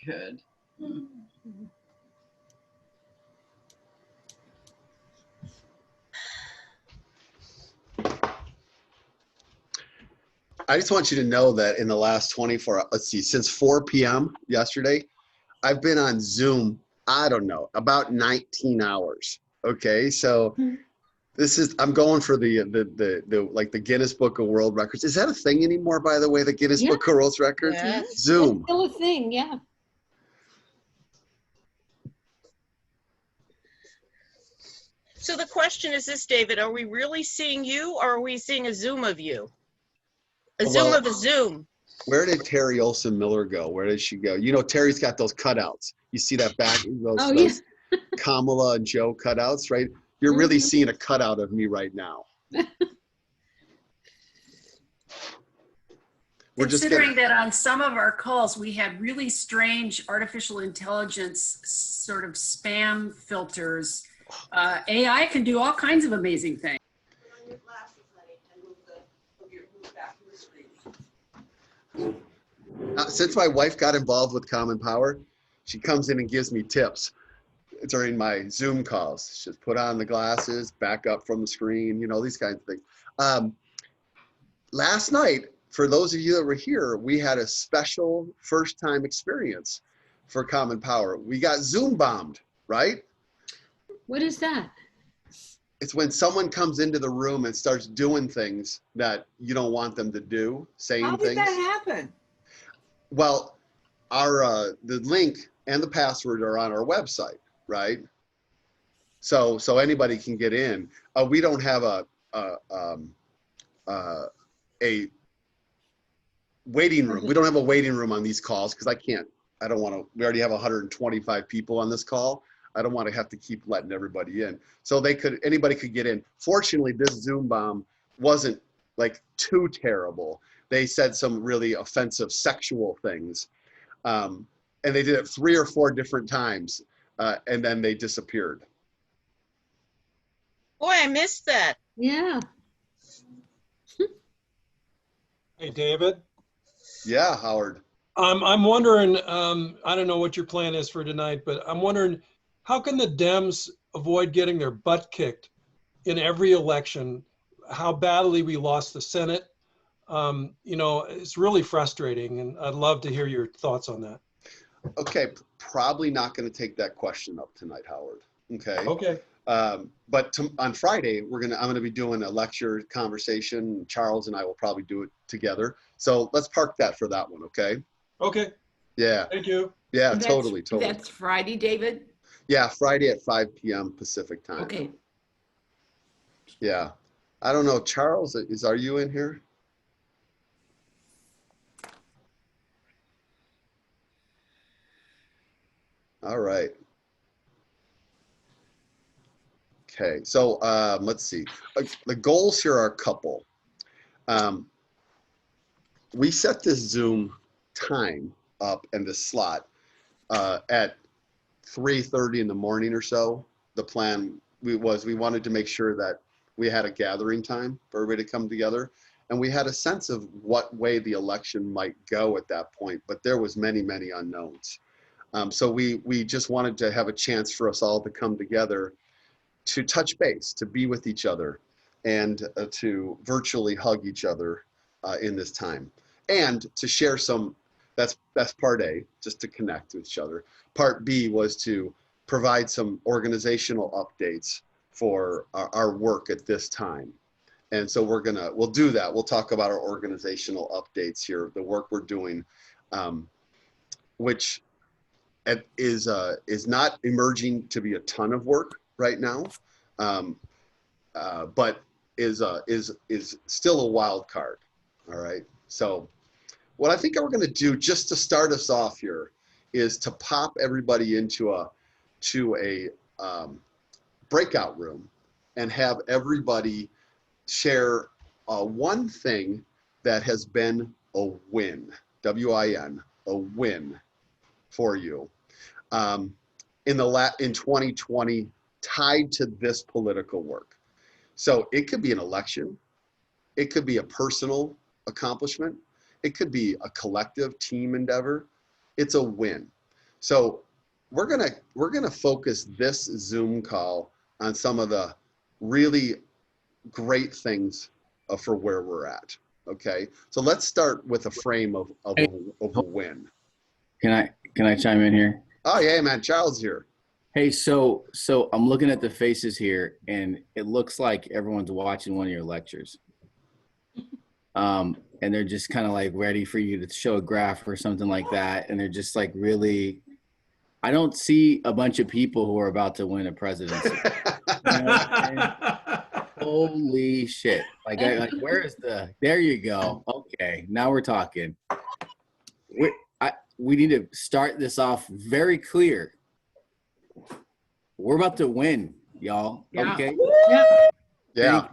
Good. I just want you to know that in the last 24, let's see, since 4 p.m. yesterday, I've been on Zoom, I don't know, about 19 hours. Okay, so this is, I'm going for the like the Guinness Book of World Records. Is that a thing anymore, by the way, the Guinness Book of World Records? Yes. Zoom. It's still a thing, yeah. So the question is this, David, are we really seeing you or are we seeing a Zoom of you? A Zoom of a Zoom. Where did Terry Olson Miller go? Where did she go? You know, Terry's got those cutouts. You see that back, those Kamala and Joe cutouts, right? You're really seeing a cutout of me right now. We're Considering that on some of our calls, we had really strange artificial intelligence sort of spam filters. AI can do all kinds of amazing things. Since my wife got involved with Common Power, she comes in and gives me tips during my Zoom calls. She just put on the glasses, back up from the screen, you know, these kinds of things. Last night, for those of you that were here, we had a special first-time experience for Common Power. We got Zoom bombed, right? What is that? It's when someone comes into the room and starts doing things that you don't want them to do, saying things. How did that happen? Well, our the link and the password are on our website, right? So anybody can get in. We don't have a waiting room. We don't have a waiting room on these calls because I don't want to. We already have 125 people on this call. I don't want to have to keep letting everybody in. So anybody could get in. Fortunately, this Zoom bomb wasn't like too terrible. They said some really offensive sexual things. And they did it 3 or 4 different times. And then they disappeared. Boy, I missed that. Yeah. Hey, David. Yeah, Howard. I'm wondering, I don't know what your plan is for tonight, but I'm wondering, how can the Dems avoid getting their butt kicked in every election? How badly we lost the Senate. You know, it's really frustrating, and I'd love to hear your thoughts on that. Okay, probably not going to take that question up tonight, Howard. Okay. Okay. But on Friday, I'm going to be doing a lecture conversation. Charles and I will probably do it together. So let's park that for that one, okay? Okay. Yeah. Thank you. Yeah, totally. That's Friday, David? Yeah, Friday at 5 p.m. Pacific time. Okay. Yeah. I don't know, Charles, are you in here? All right. Okay, so let's see. The goals here are a couple. We set this Zoom time up and the slot at 3:30 in the morning or so. The plan we wanted to make sure that we had a gathering time for everybody to come together, and we had a sense of what way the election might go at that point, but there was many unknowns. So we just wanted to have a chance for us all to come together to touch base, to be with each other, and to virtually hug each other in this time, and to share some. That's part A, just to connect with each other. Part B was to provide some organizational updates for our work at this time. And so we'll do that. We'll talk about our organizational updates here, the work we're doing, which is not emerging to be a ton of work right now, but is still a wild card. All right. So what I think we're going to do, just to start us off here, is to pop everybody into a breakout room and have everybody share one thing that has been a win, W-I-N, a win for you in 2020, tied to this political work. So it could be an election, it could be a personal accomplishment, it could be a collective team endeavor. It's a win. So we're gonna focus this Zoom call on some of the really great things for where we're at. Okay, so let's start with a frame of a win. Can I chime in here? Oh yeah, man, Charles here. Hey, so I'm looking at the faces here, and it looks like everyone's watching one of your lectures. And they're just kind of like ready for you to show a graph or something like that, and they're just like really. I don't see a bunch of people who are about to win a presidency. You know what I'm saying? Holy shit! Like where is the? There you go. Okay, now we're talking. We need to start this off very clear. We're about to win, y'all. Yeah. Okay. Yeah.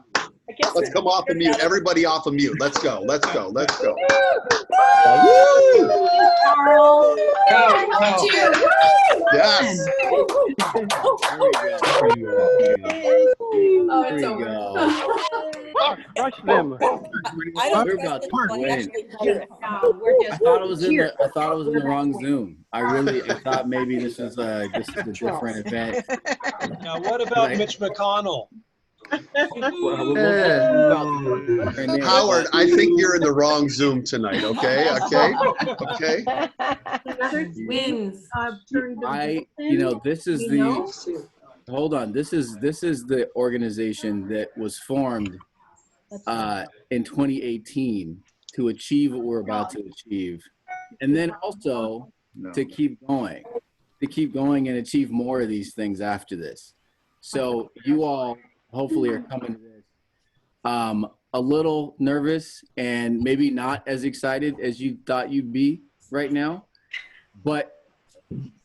Let's come off of mute. Everybody off of mute. Let's go. Let's go. Let's go. Yes. There we go. Crush them. We're about to win. We're I thought it was in the wrong Zoom. I thought maybe this is a different event. Now, what about Mitch McConnell? Howard, I think you're in the wrong Zoom tonight. Okay. wins. This is the. Hold on. This is the organization that was formed in 2018 to achieve what we're about to achieve, and then also to keep going and achieve more of these things after this. So you all hopefully are coming to this a little nervous and maybe not as excited as you thought you'd be right now, but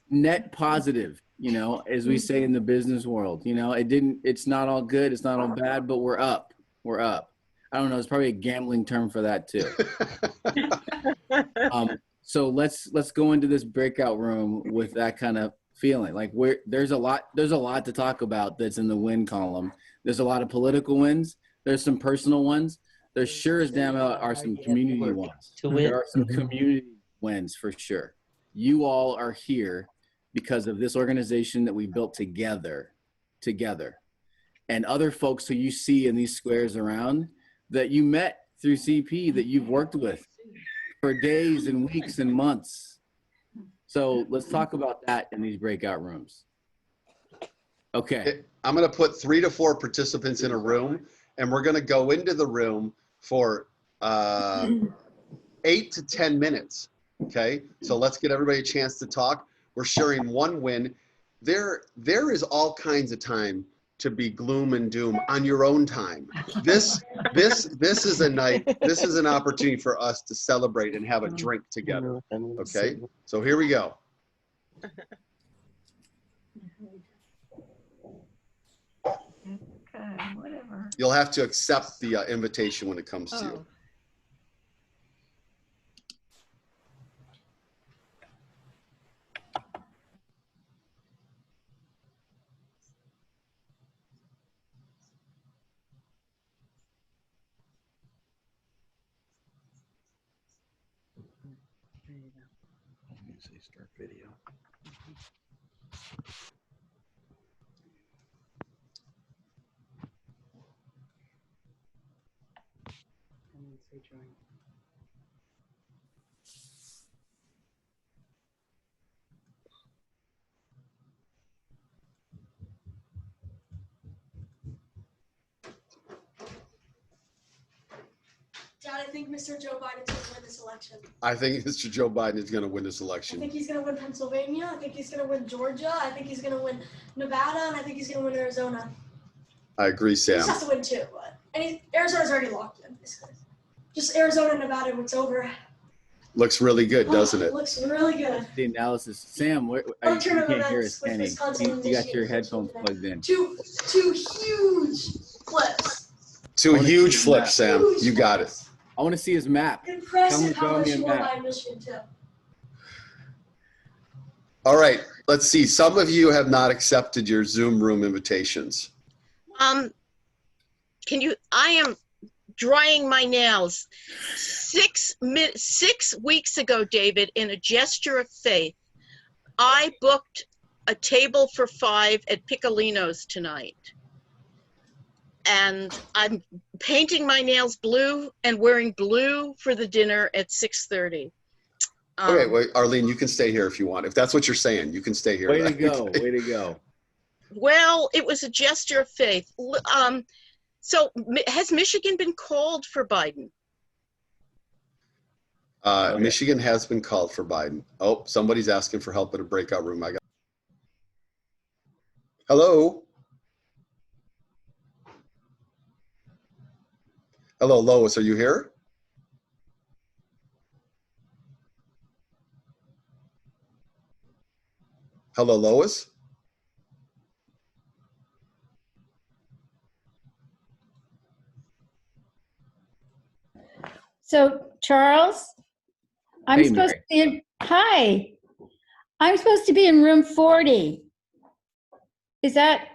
net positive, as we say in the business world. It's not all good, it's not all bad, but we're up. I don't know, it's probably a gambling term for that too. So let's go into this breakout room with that kind of feeling. Like there's a lot to talk about that's in the win column. There's a lot of political wins. There's some personal ones. There sure as damn are some community ones. There are some community wins for sure. You all are here because of this organization that we built together, and other folks who you see in these squares around that you met through CP that you've worked with for days and weeks and months. So let's talk about that in these breakout rooms. Okay. I'm going to put 3 to 4 participants in a room, and we're going to go into the room for 8 to 10 minutes. Okay. So let's get everybody a chance to talk. We're sharing one win. There is all kinds of time to be gloom and doom on your own time. This is a night. This is an opportunity for us to celebrate and have a drink together. Okay. So here we go. Whatever. You'll have to accept the invitation when it comes to you. Say start video. Dad, I think Mr. Joe Biden's going to win this election. I think Mr. Joe Biden is going to win this I election. think he's going to win Pennsylvania. I think he's going to win Georgia. I think he's going to win Nevada. And I think he's going to win Arizona. I agree, He Sam. just has to win 2. Arizona's already locked in, basically. Just Arizona and Nevada, and it's over. Looks really good, doesn't it? Looks really good. The analysis. Sam, you Alternative can't hear events us, with Kenny. Wisconsin You got your Michigan. headphones plugged in. Two huge flips. 2 huge flips, Sam. Huge You got it. flips. I want to see his map. Impressive Tell how me much a you won map. by Michigan, too. All right. Let's see. Some of you have not accepted your Zoom room invitations. I am drying my nails. 6 weeks ago, David, in a gesture of faith, I booked a table for 5 at Piccolino's tonight. And I'm painting my nails blue and wearing blue for the dinner at 6:30. Okay, wait, Arlene, you can stay here if you want. If that's what you're saying, you can stay here. Way to go. Way to go. Well, it was a gesture of faith. So has Michigan been called for Biden? Michigan has been called for Biden. Oh, somebody's asking for help in a breakout room. Hello? Hello, Lois, are you here? Hello, Lois? So, Charles, I'm Hey, supposed Mary. to be in, hi. I'm supposed to be in room 40. Is that,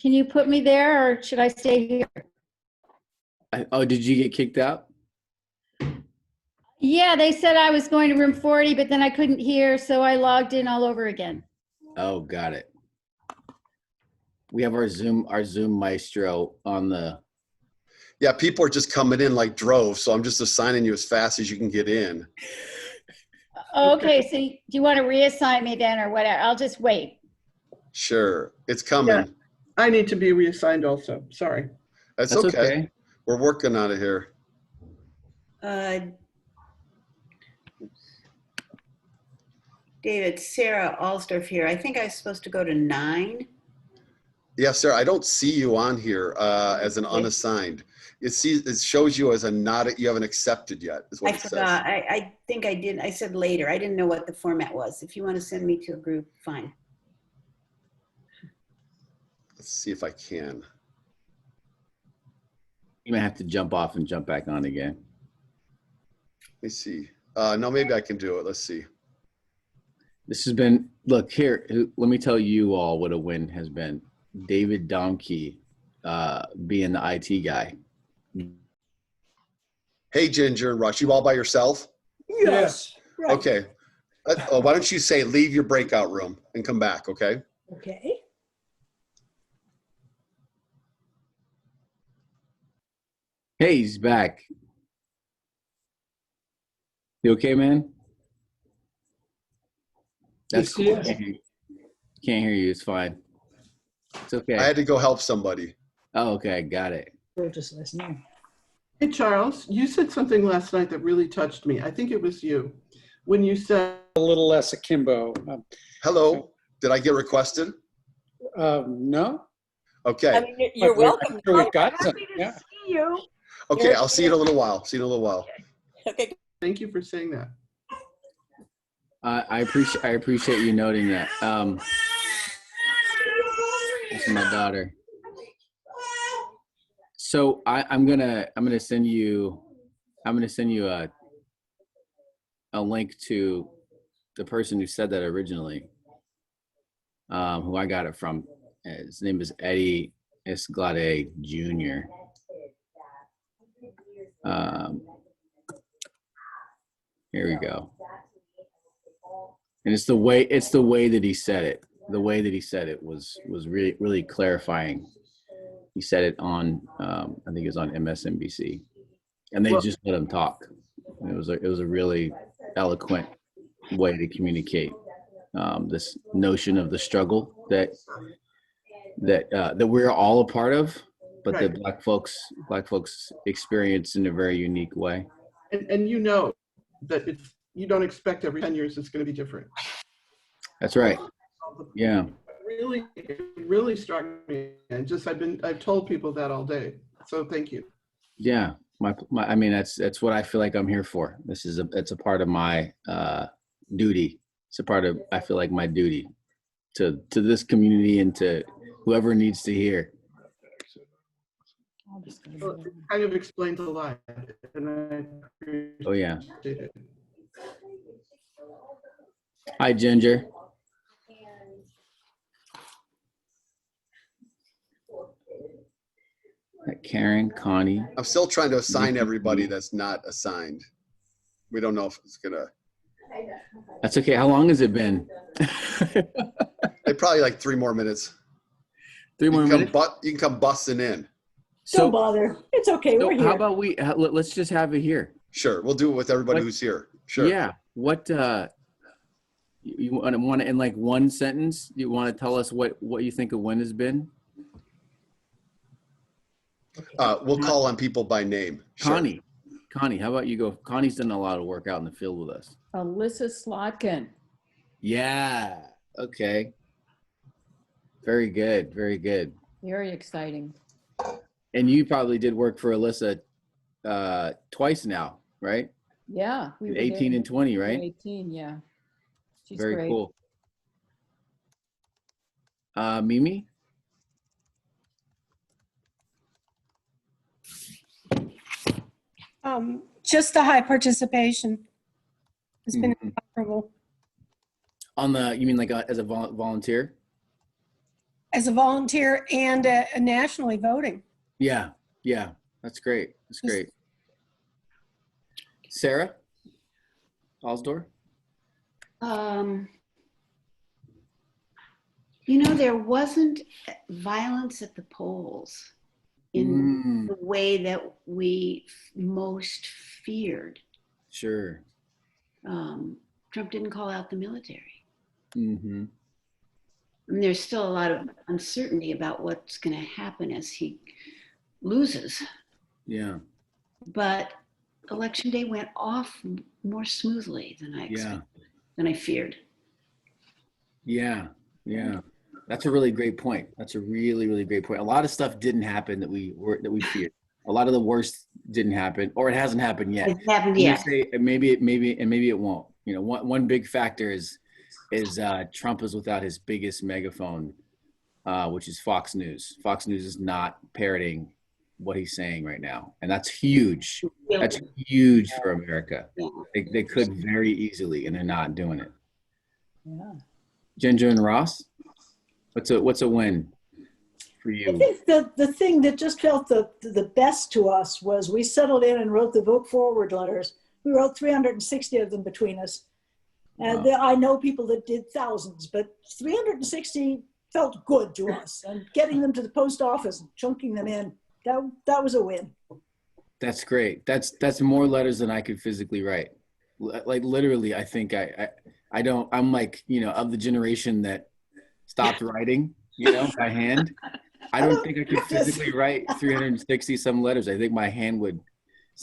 can you put me there or should I stay here? Oh, did you get kicked out? Yeah, they said I was going to room 40, but then I couldn't hear, so I logged in all over again. Oh, got it. We have our Zoom maestro on the. Yeah, people are just coming in like droves, so I'm just assigning you as fast as you can get in. Okay, so do you want to reassign me then or whatever? I'll just wait. Sure, it's coming. Yeah. I need to be reassigned also. Sorry. That's That's okay. okay. We're working on it here. David, Sarah Alsdorf here. I think I was supposed to go to 9. Yes, sir. I don't see you on here as an unassigned. It shows you as a not, you haven't accepted yet, is what I it forgot. says. I think I did. I said later. I didn't know what the format was. If you want to send me to a group, fine. Let's see if I can. You may have to jump off and jump back on again. Let me see. No, maybe I can do it. Let's see. This has been, look here, let me tell you all what a win has been. David Domke being the IT guy. Hey, Ginger and Rush, you all by yourself? Yes. Right. Okay. Why don't you say leave your breakout room and come back, okay? Okay. Hey, he's back. You okay, man? That's cool. Yes. Can't hear you. It's fine. It's okay. I had to go help somebody. Oh, okay. Got it. We're just listening. Hey, Charles, you said something last night that really touched me. I think it was you. When you said a little less akimbo. Hello. Did I get requested? No. Okay. I mean, you're welcome. We've got some. Yeah. See you. Okay, I'll see you in a little while. See you in a little while. Okay. thank you for saying that. I appreciate you noting that. This is my daughter. So I'm gonna send you a link to the person who said that originally, who I got it from. His name is Eddie Esglade Jr. Here we go. And it's the way that he said it. The way that he said it was really, really clarifying. He said it on, I think it was on MSNBC, and they just let him talk. And it was a really eloquent way to communicate this notion of the struggle that we're all a part of, but Right. that black folks experience in a very unique way. And you know that you don't expect every 10 years it's going to be different. That's right. Yeah. It really struck me, and I've told people that all day. So thank you. Yeah. I mean, that's what I feel like I'm here for. It's a part of my duty. It's a part of, I feel like, my duty to this community and to whoever needs to hear. Well, it kind of explains a lot, and I appreciate Oh yeah. it. Hi, Ginger. Karen, Connie. I'm still trying to assign everybody that's not assigned. We don't know if it's gonna. That's okay. How long has it been? Hey, probably like 3 more minutes. 3 more minutes? You can come busting in. Don't bother. It's okay. We're here. How about let's just have it here. Sure. We'll do it with everybody who's here. Sure. Yeah. What, you want to, in like one sentence, you want to tell us what you think a win has been? We'll call on people by name. Sure. Connie, how about you go? Connie's done a lot of work out in the field with us. Alyssa Slotkin. Yeah. Okay. Very good. Very good. Very exciting. And you probably did work for Alyssa twice now, right? Yeah. We were 18 there and 20, right? 18, yeah. She's Very great. cool. Mimi? Just the high participation has been Mhm. incredible. You mean like as a volunteer? As a volunteer and nationally voting. Yeah. Yeah. That's great. That's great. Sarah? Alsdor? There wasn't violence at the polls in the way that we most feared. Sure. Trump didn't call out the military. Mm-hmm. And there's still a lot of uncertainty about what's going to happen as he loses. Yeah. But election day went off more smoothly than I expected, than I feared. Yeah. Yeah. That's a really great point. That's a really, really great point. A lot of stuff didn't happen that we feared. A lot of the worst didn't happen, or it hasn't happened yet. It happened yet. Maybe it won't. One big factor is Trump is without his biggest megaphone, which is Fox News. Fox News is not parroting what he's saying right now, and that's huge. That's huge for America. They could very easily, and they're not doing it. Yeah. Ginger and Ross, what's a win for you? I think the thing that just felt the best to us was we settled in and wrote the vote forward letters. We wrote 360 of them between us. And I know people that did thousands, but 360 felt good to us. And getting them to the post office and chunking them in, that was a win. That's great. That's more letters than I could physically write. Like literally, I think I'm like, of the generation that stopped writing, by hand. I don't think I could physically write 360 some letters. I think my hand would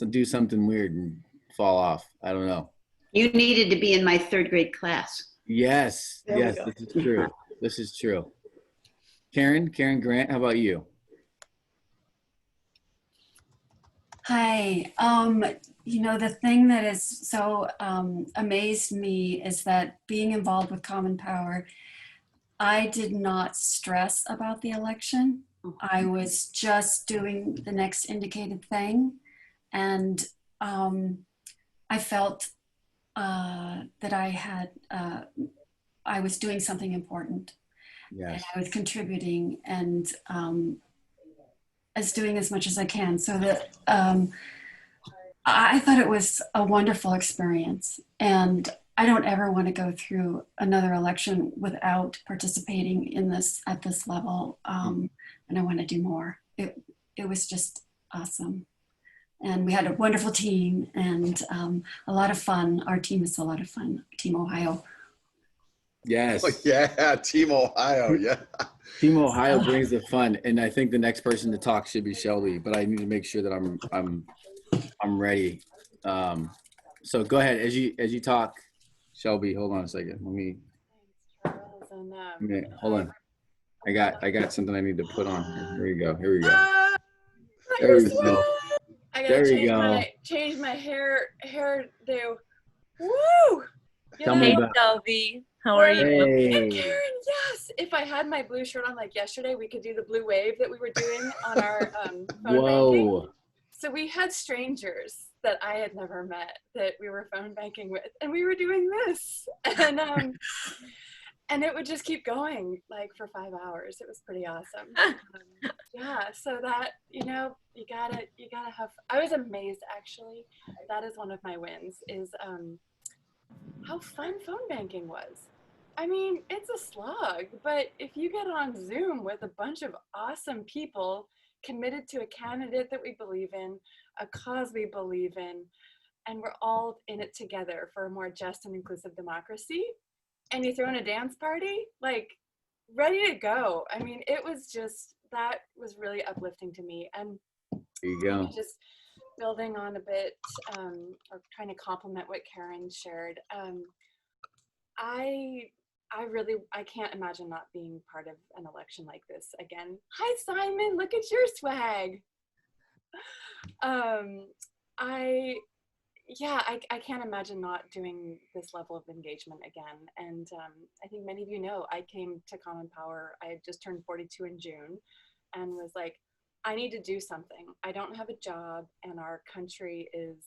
do something weird and fall off. I don't know. You needed to be in my 3rd grade class. Yes. Yes, this is true. This is true. Karen Grant, how about you? Hi. The thing that is so amazed me is that being involved with Common Power, I did not stress about the election. I was just doing the next indicated thing. And I felt that I was doing something important. Yes. And I was contributing and as doing as much as I can. So that I thought it was a wonderful experience. And I don't ever want to go through another election without participating in this at this level. And I want to do more. It was just awesome. And we had a wonderful team and a lot of fun. Our team is a lot of fun, Team Ohio. Yes. Oh, yeah, Team Ohio, yeah. Team Ohio brings the fun, and I think the next person to talk should be Shelby, but I need to make sure that I'm ready. So go ahead as you talk, Shelby. Hold on a second. Let me hold on. I got something I need to put on. Here we go. There we go. I gotta There you go. change my hairdo. Woo! Tell me about Shelby. How are you? Hey. And Karen, yes. If I had my blue shirt on like yesterday, we could do the blue wave that we were doing on our phone banking. Whoa. So we had strangers that I had never met that we were phone banking with, and we were doing this, and it would just keep going like for 5 hours. It was pretty awesome. Yeah. So that you gotta have. I was amazed actually. That is one of my wins. Is how fun phone banking was. I mean, it's a slog, but if you get on Zoom with a bunch of awesome people committed to a candidate that we believe in, a cause we believe in, and we're all in it together for a more just and inclusive democracy, and you throw in a dance party, like, ready to go. I mean, it was just, that was really uplifting to me. And There you go. just building on a bit, or trying to complement what Karen shared, I can't imagine not being part of an election like this again. Hi, Simon, look at your swag. I can't imagine not doing this level of engagement again. And I think many of you know, I came to Common Power, I had just turned 42 in June, and was like, I need to do something. I don't have a job, and our country is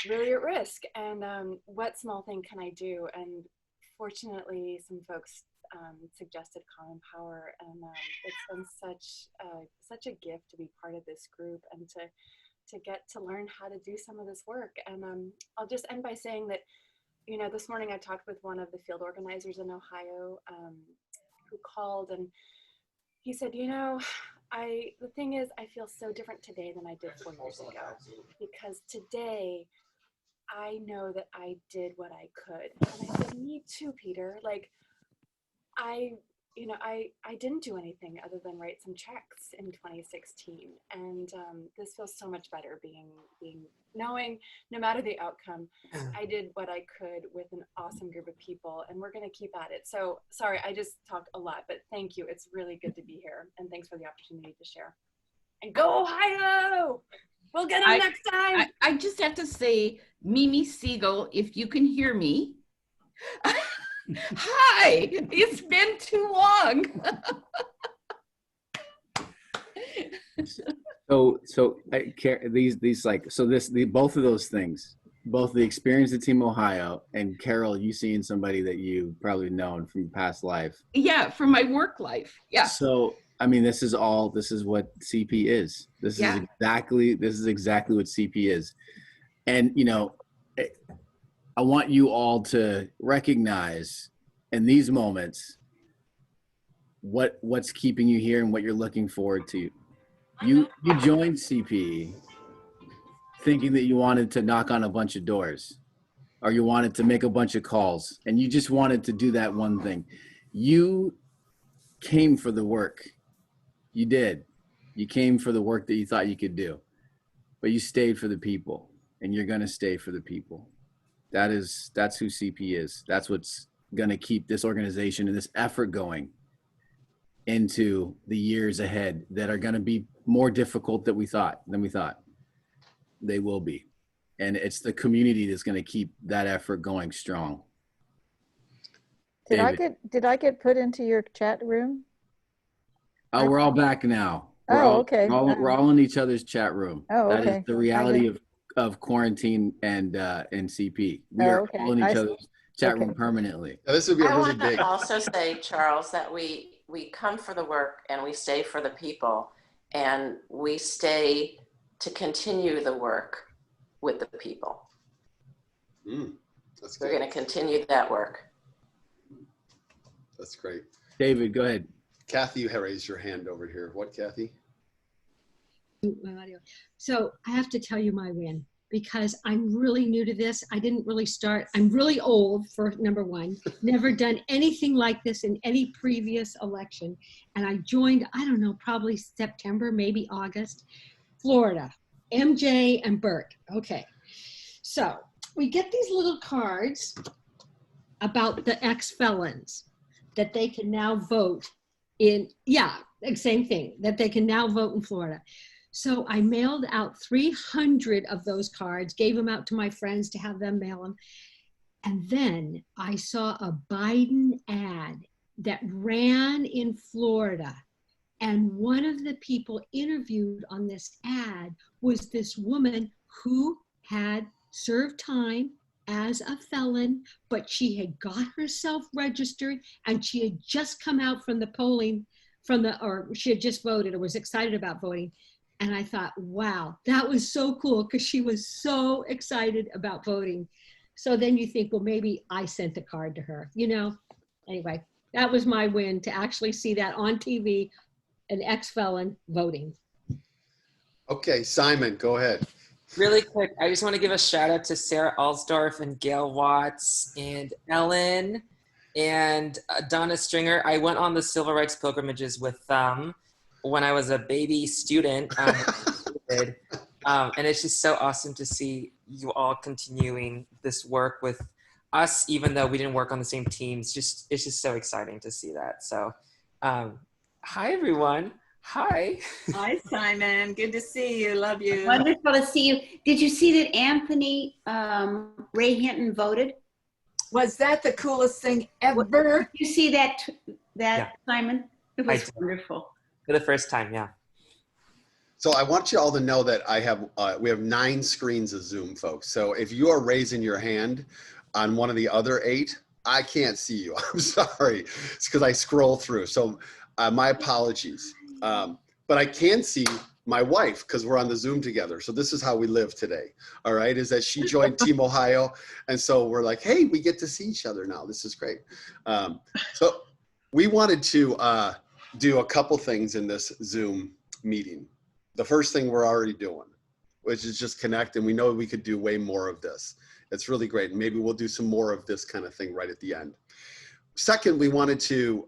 really at risk. And what small thing can I do? And fortunately, some folks suggested Common Power, and it's been such a gift to be part of this group and to get to learn how to do some of this work. And I'll just end by saying that, you know, this morning I talked with one of the field organizers in Ohio who called, and he said, you know, the thing is, I feel so different today than I did 4 years ago, because today I know that I did what I could. And I said, me too, Peter. Like, I didn't do anything other than write some checks in 2016. And this feels so much better knowing no matter the outcome, I did what I could with an awesome group of people, and we're going to keep at it. So sorry, I just talked a lot, but thank you. It's really good to be here. And thanks for the opportunity to share. And go Ohio! We'll get them next time. I just have to say, Mimi Siegel, if you can hear me. Hi, it's been too long. Both of those things, both the experience at Team Ohio and Carol, you seeing somebody that you probably known from past life. Yeah, from my work life. Yeah. So, I mean, this is what CP is. This is exactly what CP is. And, you know, I want you all to recognize in these moments what's keeping you here and what you're looking forward to. You joined CP thinking that you wanted to knock on a bunch of doors, or you wanted to make a bunch of calls, and you just wanted to do that one thing. You came for the work. You did. You came for the work that you thought you could do, but you stayed for the people, and you're going to stay for the people. That's who CP is. That's what's going to keep this organization and this effort going into the years ahead that are going to be more difficult than we thought. They will be. And it's the community that's going to keep that effort going strong. Did I get put into your chat room? Oh, we're all back now. Okay. We're all in each other's chat room. Oh, okay. That is the reality of quarantine and CP. We are all in each other's chat room permanently. Now, this would be a I really want big. to also say, Charles, that we come for the work and we stay for the people, and we stay to continue the work with the people. That's We're going to continue that work. That's great. David, go ahead. Kathy, you have raised your hand over here. What, Kathy? So I have to tell you my win, because I'm really new to this. I didn't really start. I'm really old, for number one. Never done anything like this in any previous election. And I joined, I don't know, probably September, maybe August, Florida, MJ and Bert. Okay. So we get these little cards about the ex-felons that they can now vote in, same thing, that they can now vote in Florida. So I mailed out 300 of those cards, gave them out to my friends to have them mail them. And then I saw a Biden ad that ran in Florida. And one of the people interviewed on this ad was this woman who had served time as a felon, but she had got herself registered, and she had just come out from the polling, or she had just voted or was excited about voting. And I thought, wow, that was so cool, because she was so excited about voting. So then you think, well, maybe I sent a card to her, you know? Anyway, that was my win, to actually see that on TV, an ex-felon voting. Okay, Simon, go ahead. Really quick, I just want to give a shout out to Sarah Alsdorf and Gail Watts and Ellen and Donna Stringer. I went on the civil rights pilgrimages with them when I was a baby student. And it's just so awesome to see you all continuing this work with us, even though we didn't work on the same teams. It's just so exciting to see that. So, hi everyone. Hi. Hi, Simon. Good to see you. Love you. Wonderful to see you. Did you see that Anthony Ray Hinton voted? Was that the coolest thing ever? Did you see that, Yeah. Simon? It was did. wonderful. For the first time, yeah. So I want you all to know that we have 9 screens of Zoom, folks. So if you are raising your hand on one of the other 8, I can't see you. I'm sorry. It's because I scroll through. So my apologies. But I can see my wife because we're on the Zoom together. So this is how we live today. All right. Is that she joined Team Ohio. And so we're like, hey, we get to see each other now. This is great. So we wanted to do a couple things in this Zoom meeting. The first thing we're already doing, which is just connect. And we know we could do way more of this. It's really great. And maybe we'll do some more of this kind of thing right at the end. Second, we wanted to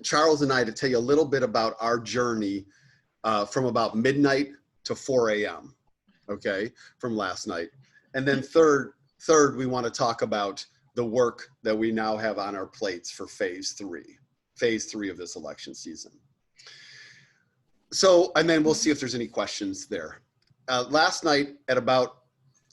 Charles and I, to tell you a little bit about our journey from about midnight to 4 a.m. Okay, from last night. And then third, we want to talk about the work that we now have on our plates for phase 3 of this election season. So, and then we'll see if there's any questions there. Last night at about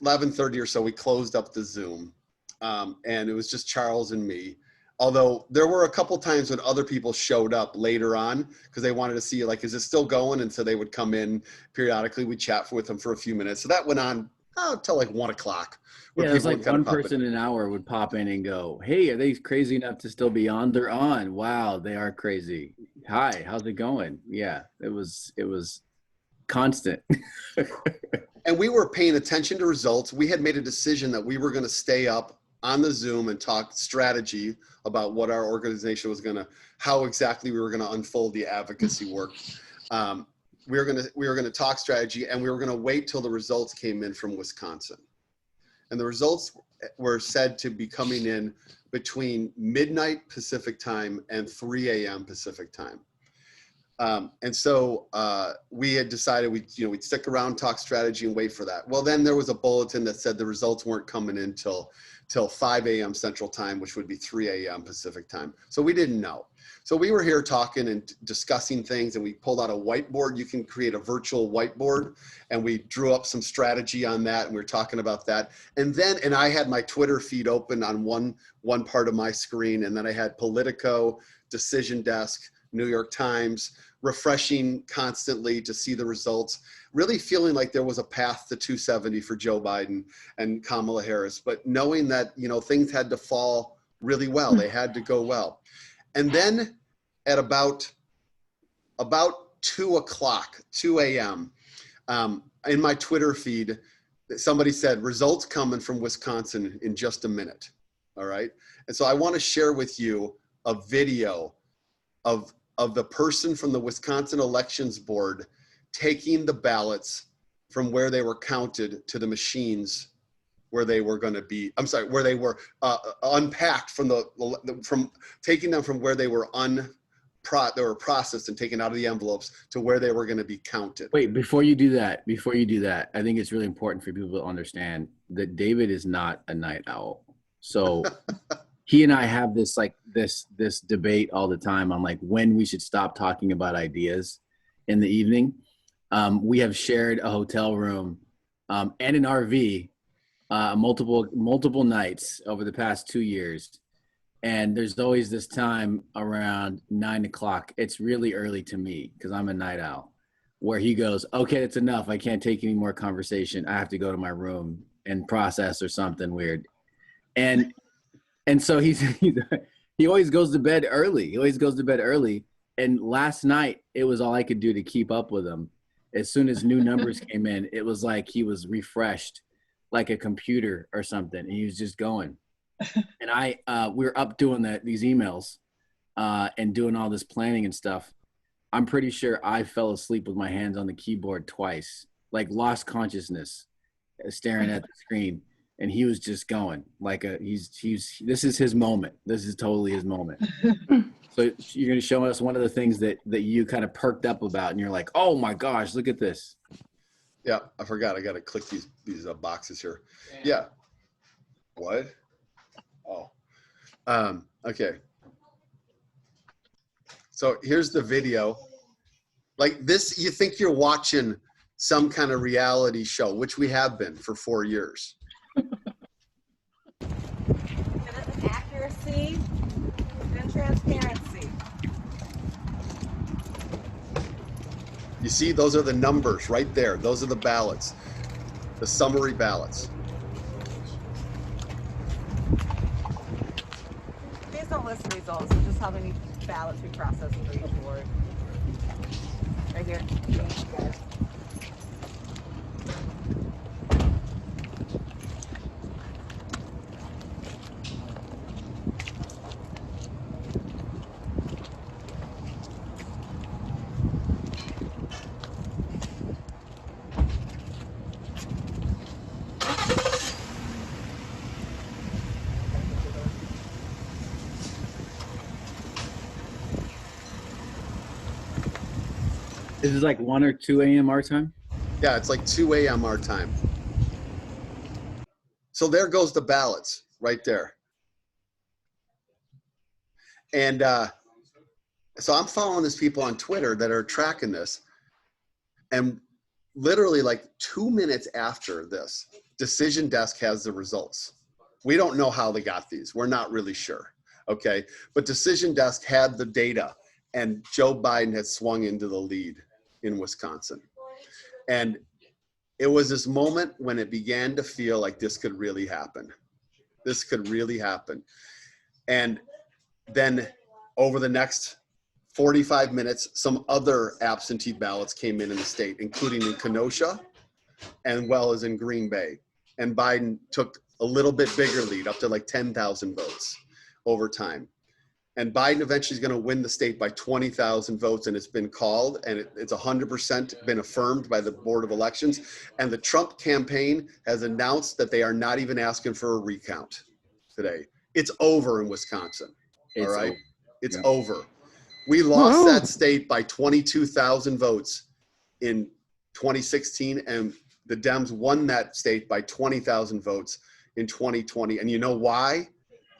11:30 or so, we closed up the Zoom, and it was just Charles and me. Although there were a couple times when other people showed up later on because they wanted to see, like, is it still going? And so they would come in periodically. We'd chat with them for a few minutes. So that went on till like 1 o'clock. Yeah, it's like one person an hour would pop in and go, hey, are they crazy enough to still be on? They're on. Wow, they are crazy. Hi, how's it going? Yeah, it was constant. And we were paying attention to results. We had made a decision that we were going to stay up on the Zoom and talk strategy about what our organization was how exactly we were going to unfold the advocacy work. We were going to talk strategy, and we were going to wait till the results came in from Wisconsin. And the results were said to be coming in between midnight Pacific time and 3 a.m. Pacific time. And so we had decided we'd stick around, talk strategy, and wait for that. Well, then there was a bulletin that said the results weren't coming in till 5 a.m. Central Time, which would be 3 a.m. Pacific Time. So we didn't know. So we were here talking and discussing things, and we pulled out a whiteboard. You can create a virtual whiteboard, and we drew up some strategy on that, and we were talking about that. And I had my Twitter feed open on one part of my screen, and then I had Politico, Decision Desk, New York Times, refreshing constantly to see the results, really feeling like there was a path to 270 for Joe Biden and Kamala Harris, but knowing that, things had to fall really well. They had to go well. And then at about 2 o'clock, 2 a.m., in my Twitter feed, somebody said, results coming from Wisconsin in just a minute. All right. And so I want to share with you a video of the person from the Wisconsin Elections Board taking the ballots from where they were counted to the machines where they were going to be, where they were unpacked from taking them from where they were they were processed and taken out of the envelopes to where they were going to be counted. Wait, before you do that, I think it's really important for people to understand that David is not a night owl. So he and I have this debate all the time on like when we should stop talking about ideas in the evening. We have shared a hotel room and an RV multiple nights over the past 2 years. And there's always this time around 9 o'clock. It's really early to me because I'm a night owl, where he goes, okay, it's enough. I can't take any more conversation. I have to go to my room and process or something weird. And so he always goes to bed early. And last night, it was all I could do to keep up with him. As soon as new numbers came in, it was like he was refreshed like a computer or something, and he was just going. And we were up doing these emails and doing all this planning and stuff. I'm pretty sure I fell asleep with my hands on the keyboard twice, like lost consciousness, staring at the screen. And he was just going like this is his moment. This is totally his moment. So you're going to show us one of the things that you kind of perked up about, and you're like, oh my gosh, look at this. Yeah, I forgot. I got to click these boxes here. Yeah. What? Oh. Okay. So here's the video. Like this, you think you're watching some kind of reality show, which we have been for 4 years. Accuracy and transparency. You see, those are the numbers right there. Those are the ballots, the summary ballots. These don't list results, it's just how many ballots we process for each ward. Right here. Is it like 1 or 2 a.m. our time? Yeah, it's like 2 a.m. our time. So there goes the ballots right there. And so I'm following these people on Twitter that are tracking this. And literally like 2 minutes after this, Decision Desk has the results. We don't know how they got these. We're not really sure. Okay. But Decision Desk had the data, and Joe Biden had swung into the lead in Wisconsin. And it was this moment when it began to feel like this could really happen. This could really happen. And then over the next 45 minutes, some other absentee ballots came in the state, including in Kenosha and well as in Green Bay. And Biden took a little bit bigger lead, up to like 10,000 votes over time. And Biden eventually is going to win the state by 20,000 votes, and it's been called, and it's 100% been affirmed by the Board of Elections. And the Trump campaign has announced that they are not even asking for a recount today. It's over in Wisconsin. All right? It's over. We lost that state by 22,000 votes in 2016, and the Dems won that state by 20,000 votes in 2020. And you know why?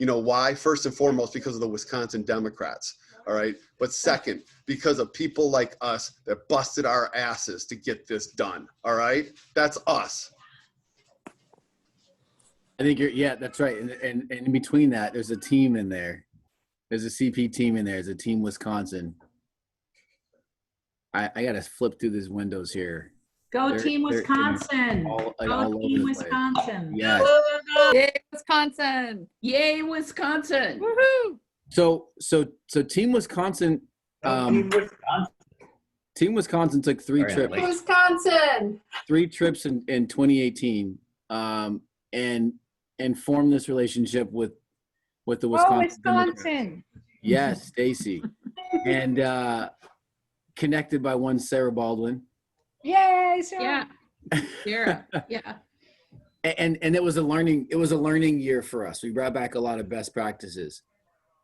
You know why? First and foremost, because of the Wisconsin Democrats, all right? But second, because of people like us that busted our asses to get this done, all right? That's us. I think yeah, that's right. And in between that, there's a team in there. There's a CP team in there. There's a team Wisconsin. I got to flip through these windows here. Go Team Wisconsin. Go Team Wisconsin. Yes. Yay, Wisconsin. Yay, Wisconsin. Woohoo. So Team Wisconsin. Team Wisconsin took 3 trips. Wisconsin. 3 trips in 2018, and formed this relationship with the Wisconsin. Wisconsin. Yes, Stacy, and connected by one Sarah Baldwin. Yay, Sarah. Yeah. Sarah. Yeah. And it was a learning year for us. We brought back a lot of best practices.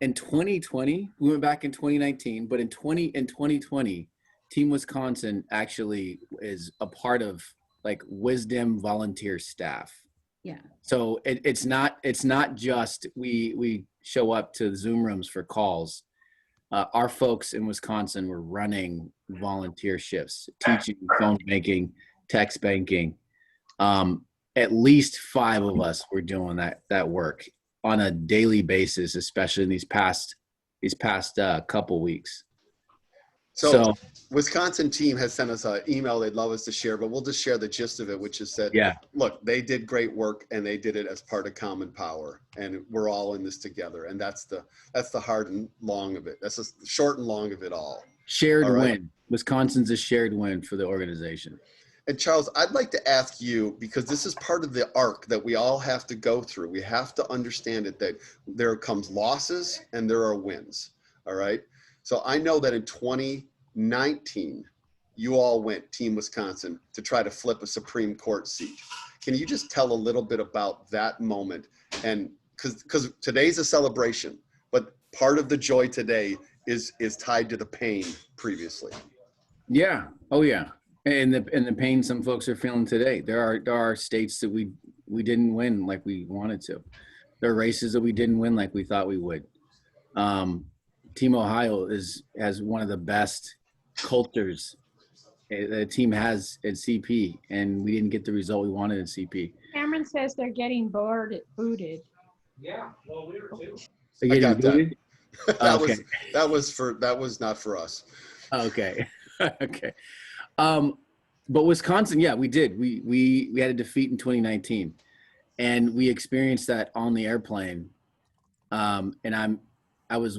In 2020, we went back in 2019, but in 2020, Team Wisconsin actually is a part of like Wisdom volunteer staff. Yeah. So it's not just we show up to Zoom rooms for calls. Our folks in Wisconsin were running volunteer shifts, teaching phone banking, text banking. At least 5 of us were doing that work on a daily basis, especially in these past couple weeks. So Wisconsin team has sent us an email they'd love us to share, but we'll just share the gist of it, which is that, look, they did great work and they did it as part of Common Power, and we're all in this together. And that's the hard and long of it. That's the short and long of it all. Shared win. Wisconsin's a shared win for the organization. And Charles, I'd like to ask you, because this is part of the arc that we all have to go through. We have to understand it, that there comes losses and there are wins. All right. So I know that in 2019, you all went Team Wisconsin to try to flip a Supreme Court seat. Can you just tell a little bit about that moment? And because today's a celebration, but part of the joy today is tied to the pain previously. Yeah. Oh yeah. And the pain some folks are feeling today. There are states that we didn't win like we wanted to. There are races that we didn't win like we thought we would. Team Ohio has one of the best cultures the team has at CP, and we didn't get the result we wanted at CP. Cameron says they're getting booted. Yeah, well, we were too. They're getting booted? That was not for us. Okay. Okay. But Wisconsin, yeah, we did. We had a defeat in 2019, and we experienced that on the airplane. And I was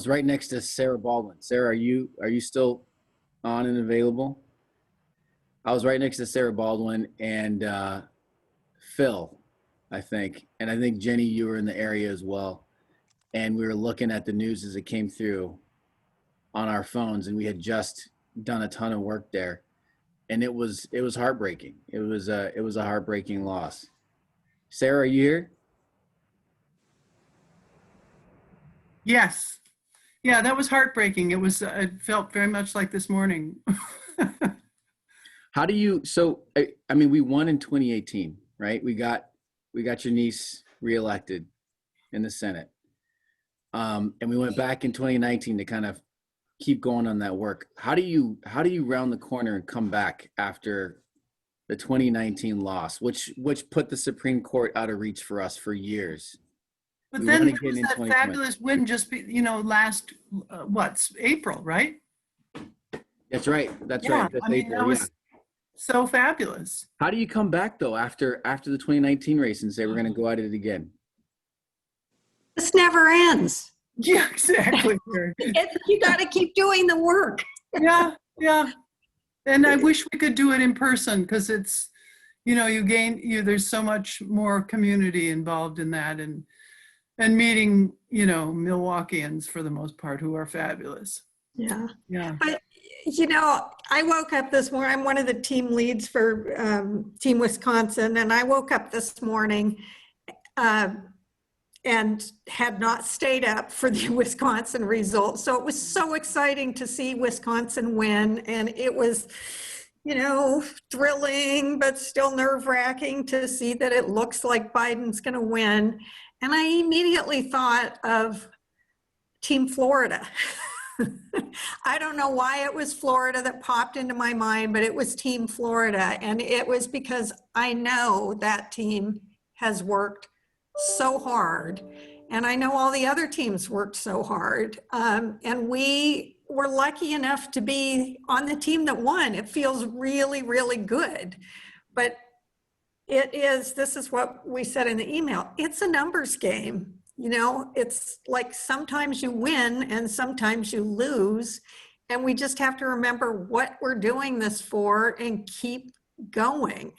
right next to Sarah Baldwin. Sarah, are you still on and available? I was right next to Sarah Baldwin and Phil, I think. And I think Jenny, you were in the area as well. And we were looking at the news as it came through on our phones, and we had just done a ton of work there. And it was heartbreaking. It was a heartbreaking loss. Sarah, are you here? Yes. Yeah, that was heartbreaking. It felt very much like this morning. How do you, so, I mean, we won in 2018, right? We got your niece reelected in the Senate. And we went back in 2019 to kind of keep going on that work. How do you round the corner and come back after the 2019 loss, which put the Supreme Court out of reach for us for years? But then there was that fabulous win just, last, April, right? That's right. That's right. That's April, that was so fabulous. How do you come back though after the 2019 race and say we're going to go at it again? This never ends. Yeah, exactly. You got to keep doing the work. Yeah. And I wish we could do it in person, because it's, there's so much more community involved in that, and meeting, Milwaukeeans for the most part, who are fabulous. Yeah. Yeah. But, I woke up this morning, I'm one of the team leads for Team Wisconsin, and I woke up this morning and had not stayed up for the Wisconsin result. So it was so exciting to see Wisconsin win. And it was, thrilling, but still nerve-wracking to see that it looks like Biden's going to win. And I immediately thought of Team Florida. I don't know why it was Florida that popped into my mind, but it was Team Florida. And it was because I know that team has worked so hard. And I know all the other teams worked so hard. And we were lucky enough to be on the team that won. It feels really, really good. But this is what we said in the email, it's a numbers game. It's like sometimes you win and sometimes you lose. And we just have to remember what we're doing this for and keep going.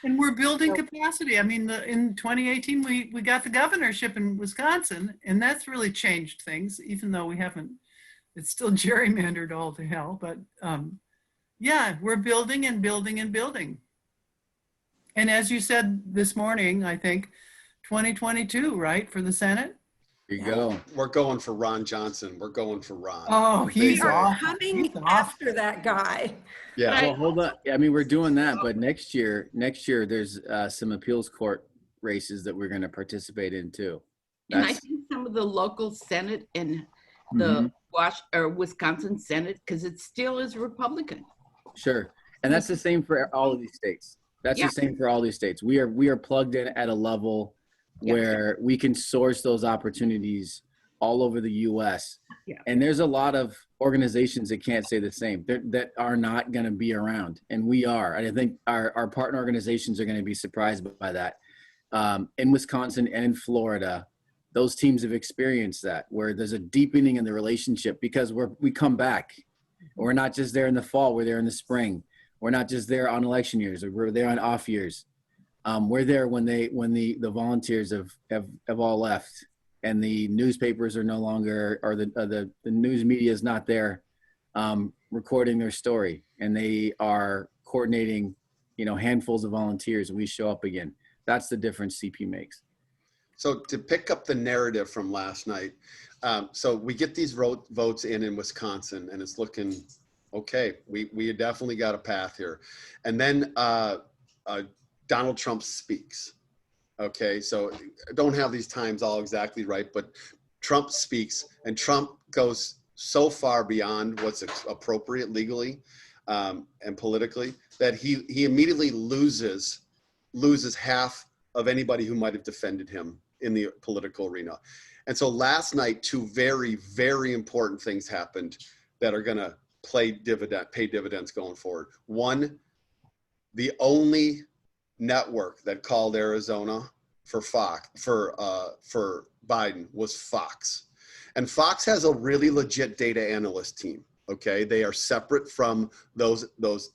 And we're building capacity. I mean, in 2018, we got the governorship in Wisconsin, and that's really changed things, even though we haven't, it's still gerrymandered all to hell. But yeah, we're building and building and building. And as you said this morning, I think 2022, right, for the Senate? There you go. We're going for Ron Johnson. We're going for Ron. Oh, he's coming after that guy. Yeah. Well, hold on. I mean, we're doing that, but next year there's some appeals court races that we're going to participate in too. And I think some of the local Senate and the Wisconsin Senate, because it still is Republican. Sure. And that's the same for all of these states. That's the same for all these states. We are plugged in at a level where we can source those opportunities all over the U.S. Yeah. And there's a lot of organizations that can't say the same, that are not going to be around. And we are. And I think our partner organizations are going to be surprised by that. In Wisconsin and in Florida, those teams have experienced that, where there's a deepening in the relationship because we come back. We're not just there in the fall, we're there in the spring. We're not just there on election years, or we're there on off years. We're there when the volunteers have all left, and the newspapers are no longer, or the news media is not there recording their story, and they are coordinating, handfuls of volunteers, and we show up again. That's the difference CP makes. So to pick up the narrative from last night, so we get these votes in Wisconsin, and it's looking okay. We definitely got a path here. And then Donald Trump speaks. Okay, so I don't have these times all exactly right, but Trump speaks, and Trump goes so far beyond what's appropriate legally and politically that he immediately loses half of anybody who might have defended him in the political arena. And so last night, two very, very important things happened that are going to pay dividends going forward. One, the only network that called Arizona for Biden was Fox. And Fox has a really legit data analyst team. Okay, they are separate from those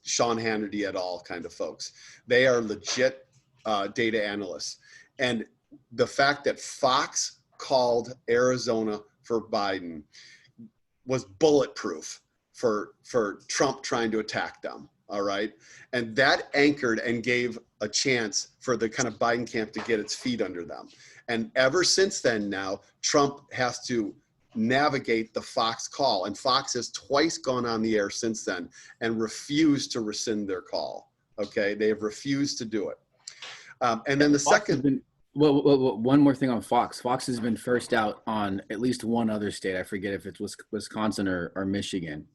Sean Hannity et al. Kind of folks. They are legit data analysts. And the fact that Fox called Arizona for Biden was bulletproof for Trump trying to attack them. All right. And that anchored and gave a chance for the kind of Biden camp to get its feet under them. And ever since then now, Trump has to navigate the Fox call. And Fox has twice gone on the air since then and refused to rescind their call. Okay. They have refused to do it. And then the second. One more thing on Fox. Fox has been first out on at least one other state. I forget if it's Wisconsin or Michigan.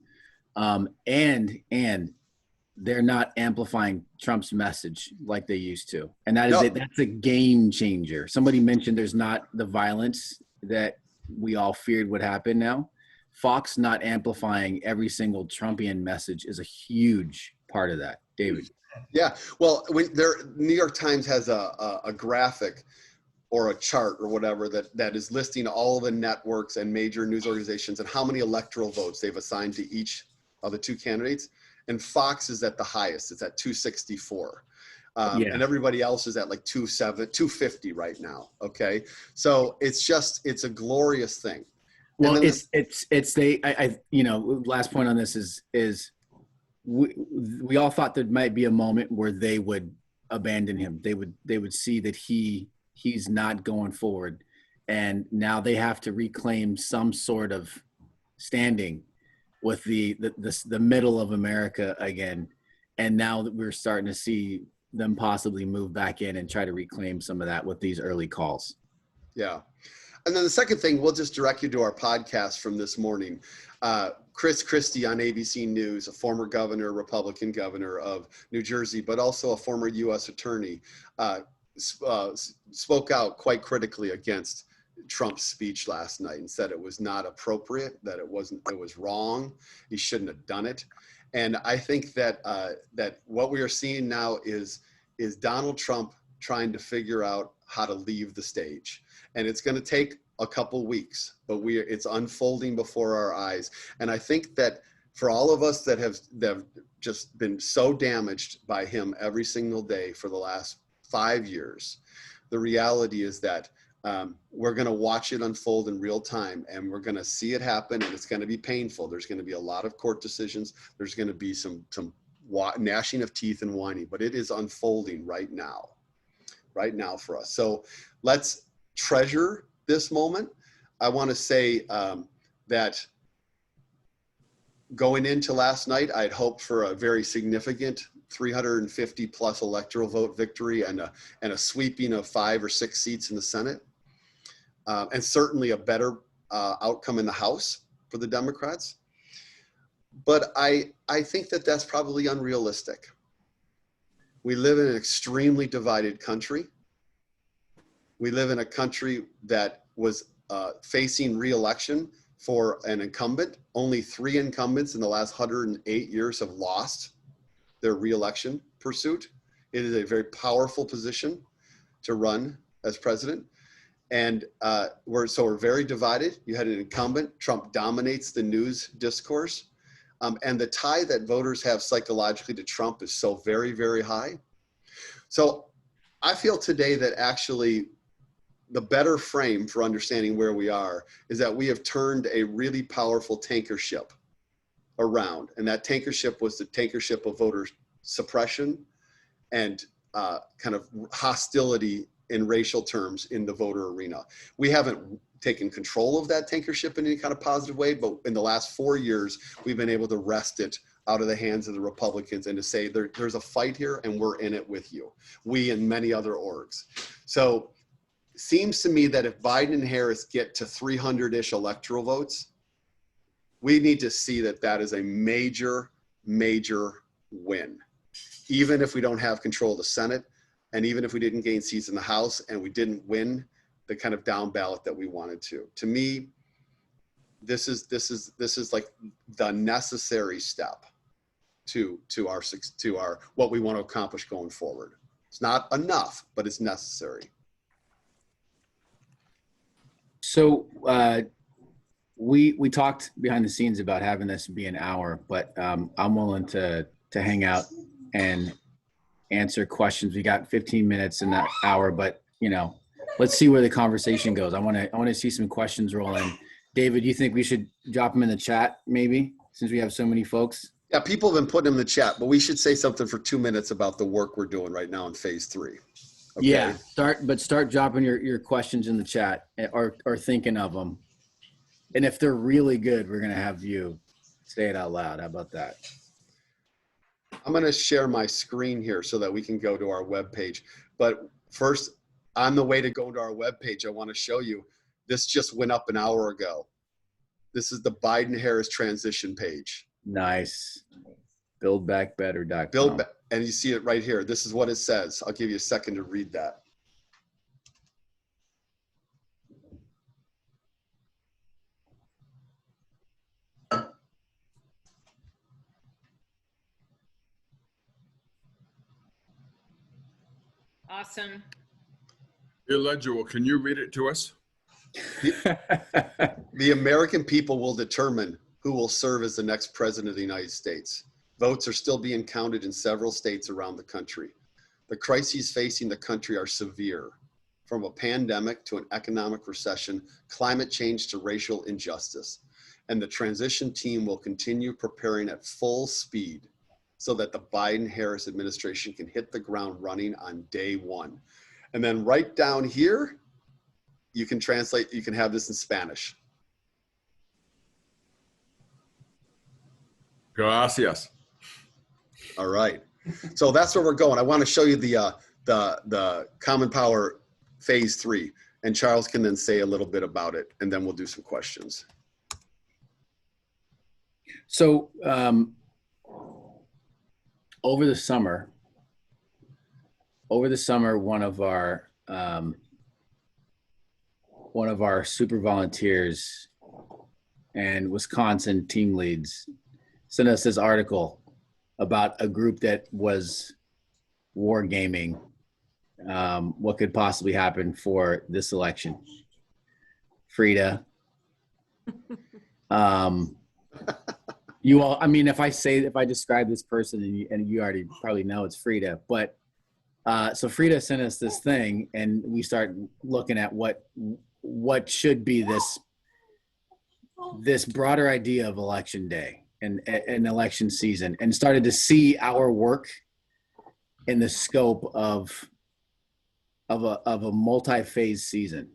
And they're not amplifying Trump's message like they used to. And that is that's a game changer. Somebody mentioned there's not the violence that we all feared would happen now. Fox not amplifying every single Trumpian message is a huge part of that. David. Yeah, well, New York Times has a graphic or a chart or whatever that is listing all the networks and major news organizations and how many electoral votes they've assigned to each of the two candidates. And Fox is at the highest. It's at 264. And everybody else is at like 250 right now. Okay. So it's a glorious thing. Well, last point on this is we all thought there might be a moment where they would abandon him. They would see that he's not going forward. And now they have to reclaim some sort of standing with the middle of America again. And now that we're starting to see them possibly move back in and try to reclaim some of that with these early calls. Yeah. And then the second thing, we'll just direct you to our podcast from this morning. Christie on ABC News, a former governor, Republican governor of New Jersey, but also a former U.S. attorney, spoke out quite critically against Trump's speech last night and said it was not appropriate, that it was wrong. He shouldn't have done it. And I think that what we are seeing now is Donald Trump trying to figure out how to leave the stage. And it's going to take a couple weeks, but it's unfolding before our eyes. And I think that for all of us that have just been so damaged by him every single day for the last 5 years, the reality is that we're going to watch it unfold in real time, and we're going to see it happen, and it's going to be painful. There's going to be a lot of court decisions. There's going to be some gnashing of teeth and whining, but it is unfolding right now for us. So let's treasure this moment. I want to say that going into last night, I'd hoped for a very significant 350 plus electoral vote victory and a sweeping of 5 or 6 seats in the Senate, and certainly a better outcome in the House for the Democrats. But I think that that's probably unrealistic. We live in an extremely divided country. We live in a country that was facing re-election for an incumbent. Only 3 incumbents in the last 108 years have lost their re-election pursuit. It is a very powerful position to run as president. And we're very divided. You had an incumbent. Trump dominates the news discourse. And the tie that voters have psychologically to Trump is so very, very high. So I feel today that actually the better frame for understanding where we are is that we have turned a really powerful tanker ship around. And that tanker ship was the tanker ship of voter suppression and kind of hostility in racial terms in the voter arena. We haven't taken control of that tanker ship in any kind of positive way, but in the last 4 years, we've been able to wrest it out of the hands of the Republicans and to say there's a fight here and we're in it with you. We and many other orgs. So it seems to me that if Biden and Harris get to 300-ish electoral votes, we need to see that that is a major, major win. Even if we don't have control of the Senate, and even if we didn't gain seats in the House and we didn't win the kind of down ballot that we wanted to. To me, this is like the necessary step to our what we want to accomplish going forward. It's not enough, but it's necessary. So we talked behind the scenes about having this be an hour, but I'm willing to hang out and answer questions. We got 15 minutes in that hour, but you know, let's see where the conversation goes. I want to see some questions roll in. David, you think we should drop them in the chat maybe, since we have so many folks? Yeah, people have been putting them in the chat, but we should say something for 2 minutes about the work we're doing right now in phase 3. Okay? Yeah, start dropping your questions in the chat or thinking of them. And if they're really good, we're going to have you say it out loud. How about that? I'm going to share my screen here so that we can go to our webpage. But first, on the way to go to our webpage, I want to show you, this just went up an hour ago. This is the Biden-Harris transition page. Nice. Buildbackbetter.com. Build back, and you see it right here. This is what it says. I'll give you a second to read that. Awesome. Illegible. Can you read it to us? The American people will determine who will serve as the next president of the United States. Votes are still being counted in several states around the country. The crises facing the country are severe, from a pandemic to an economic recession, climate change to racial injustice. And the transition team will continue preparing at full speed so that the Biden-Harris administration can hit the ground running on day one. And then right down here, you can translate, you can have this in Spanish. Gracias. All right. So that's where we're going. I want to show you the Common Power phase 3, and Charles can then say a little bit about it, and then we'll do some questions. So over the summer, one of our super volunteers and Wisconsin team leads sent us this article about a group that was wargaming what could possibly happen for this election. Frida, you all, I mean, if I describe this person and you already probably know it's Frida, but so Frida sent us this thing and we start looking at what should be this broader idea of election day and election season, and started to see our work in the scope of a multi-phase season.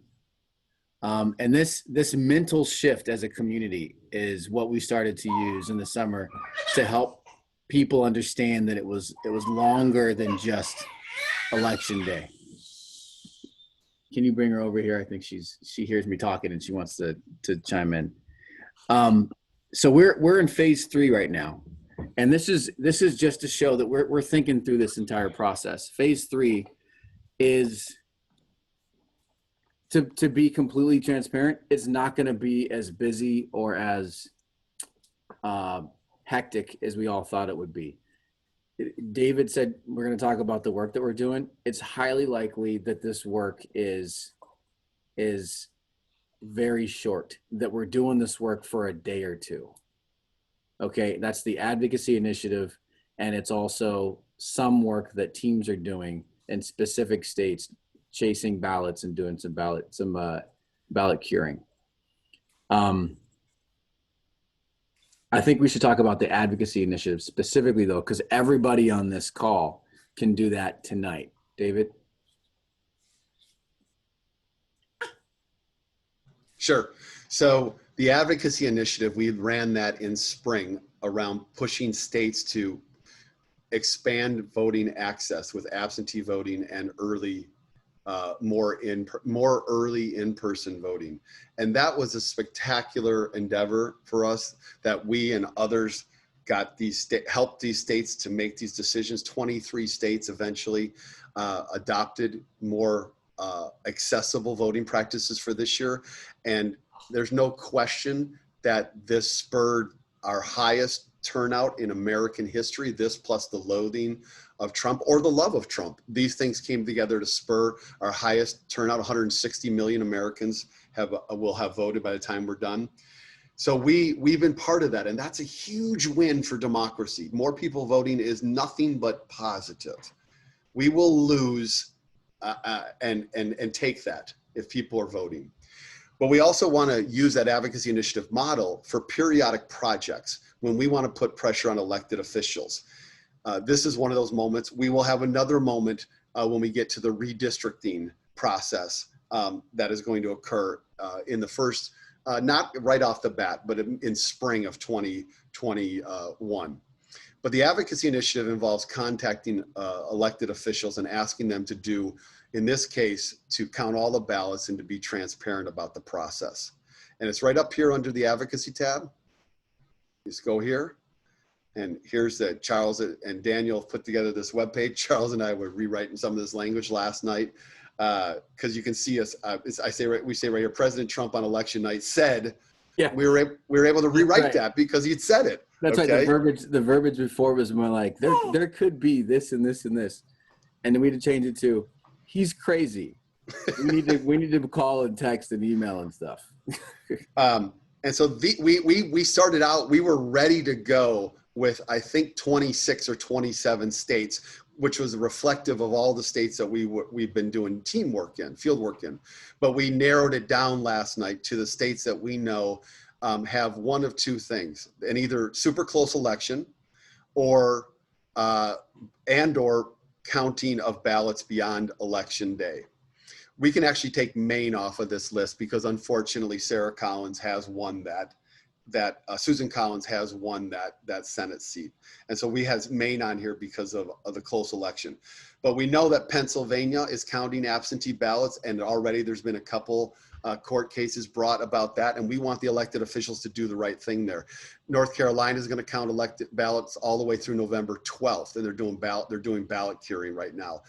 And this mental shift as a community is what we started to use in the summer to help people understand that it was longer than just election day. Can you bring her over here? I think she hears me talking and she wants to chime in. So we're in phase 3 right now. And this is just to show that we're thinking through this entire process. Phase 3 is, to be completely transparent, it's not going to be as busy or as hectic as we all thought it would be. David said we're going to talk about the work that we're doing. It's highly likely that this work is very short, that we're doing this work for a day or two. Okay, that's the Advocacy Initiative, and it's also some work that teams are doing in specific states, chasing ballots and doing some ballot curing. I think we should talk about the Advocacy Initiative specifically, though, because everybody on this call can do that tonight. David? Sure. So the Advocacy Initiative, we ran that in spring around pushing states to expand voting access with absentee voting and early, more early in-person voting. And that was a spectacular endeavor for us that we and others got helped these states to make these decisions. 23 states eventually adopted more accessible voting practices for this year. And there's no question that this spurred our highest turnout in American history, this plus the loathing of Trump or the love of Trump. These things came together to spur our highest turnout. 160 million Americans will have voted by the time we're done. So we've been part of that, and that's a huge win for democracy. More people voting is nothing but positive. We will lose and take that if people are voting. But we also want to use that Advocacy Initiative model for periodic projects when we want to put pressure on elected officials. This is one of those moments. We will have another moment when we get to the redistricting process that is going to occur in the first, not right off the bat, but in spring of 2021. But the Advocacy Initiative involves contacting elected officials and asking them to do, in this case, to count all the ballots and to be transparent about the process. And it's right up here under the Advocacy tab. Just go here. And here's that Charles and Daniel put together this webpage. Charles and I were rewriting some of this language last night because you can see us. We say right here, President Trump on election night said, yeah, we were able to rewrite that because he'd said it. That's okay? Right. The verbiage before was more like there could be this and this and this, and then we had to change it to he's crazy. We need to call and text and email and stuff. And so we started out. We were ready to go with I think 26 or 27 states, which was reflective of all the states that we've been doing teamwork in, field work in. But we narrowed it down last night to the states that we know have one of two things: an either super close election, or or counting of ballots beyond election day. We can actually take Maine off of this list because unfortunately Sarah Collins has won Susan Collins has won that Senate seat. And so we have Maine on here because of the close election. But we know that Pennsylvania is counting absentee ballots, and already there's been a couple court cases brought about that, and we want the elected officials to do the right thing there. North Carolina is going to count elected ballots all the way through November 12th, and they're doing ballot curing right now.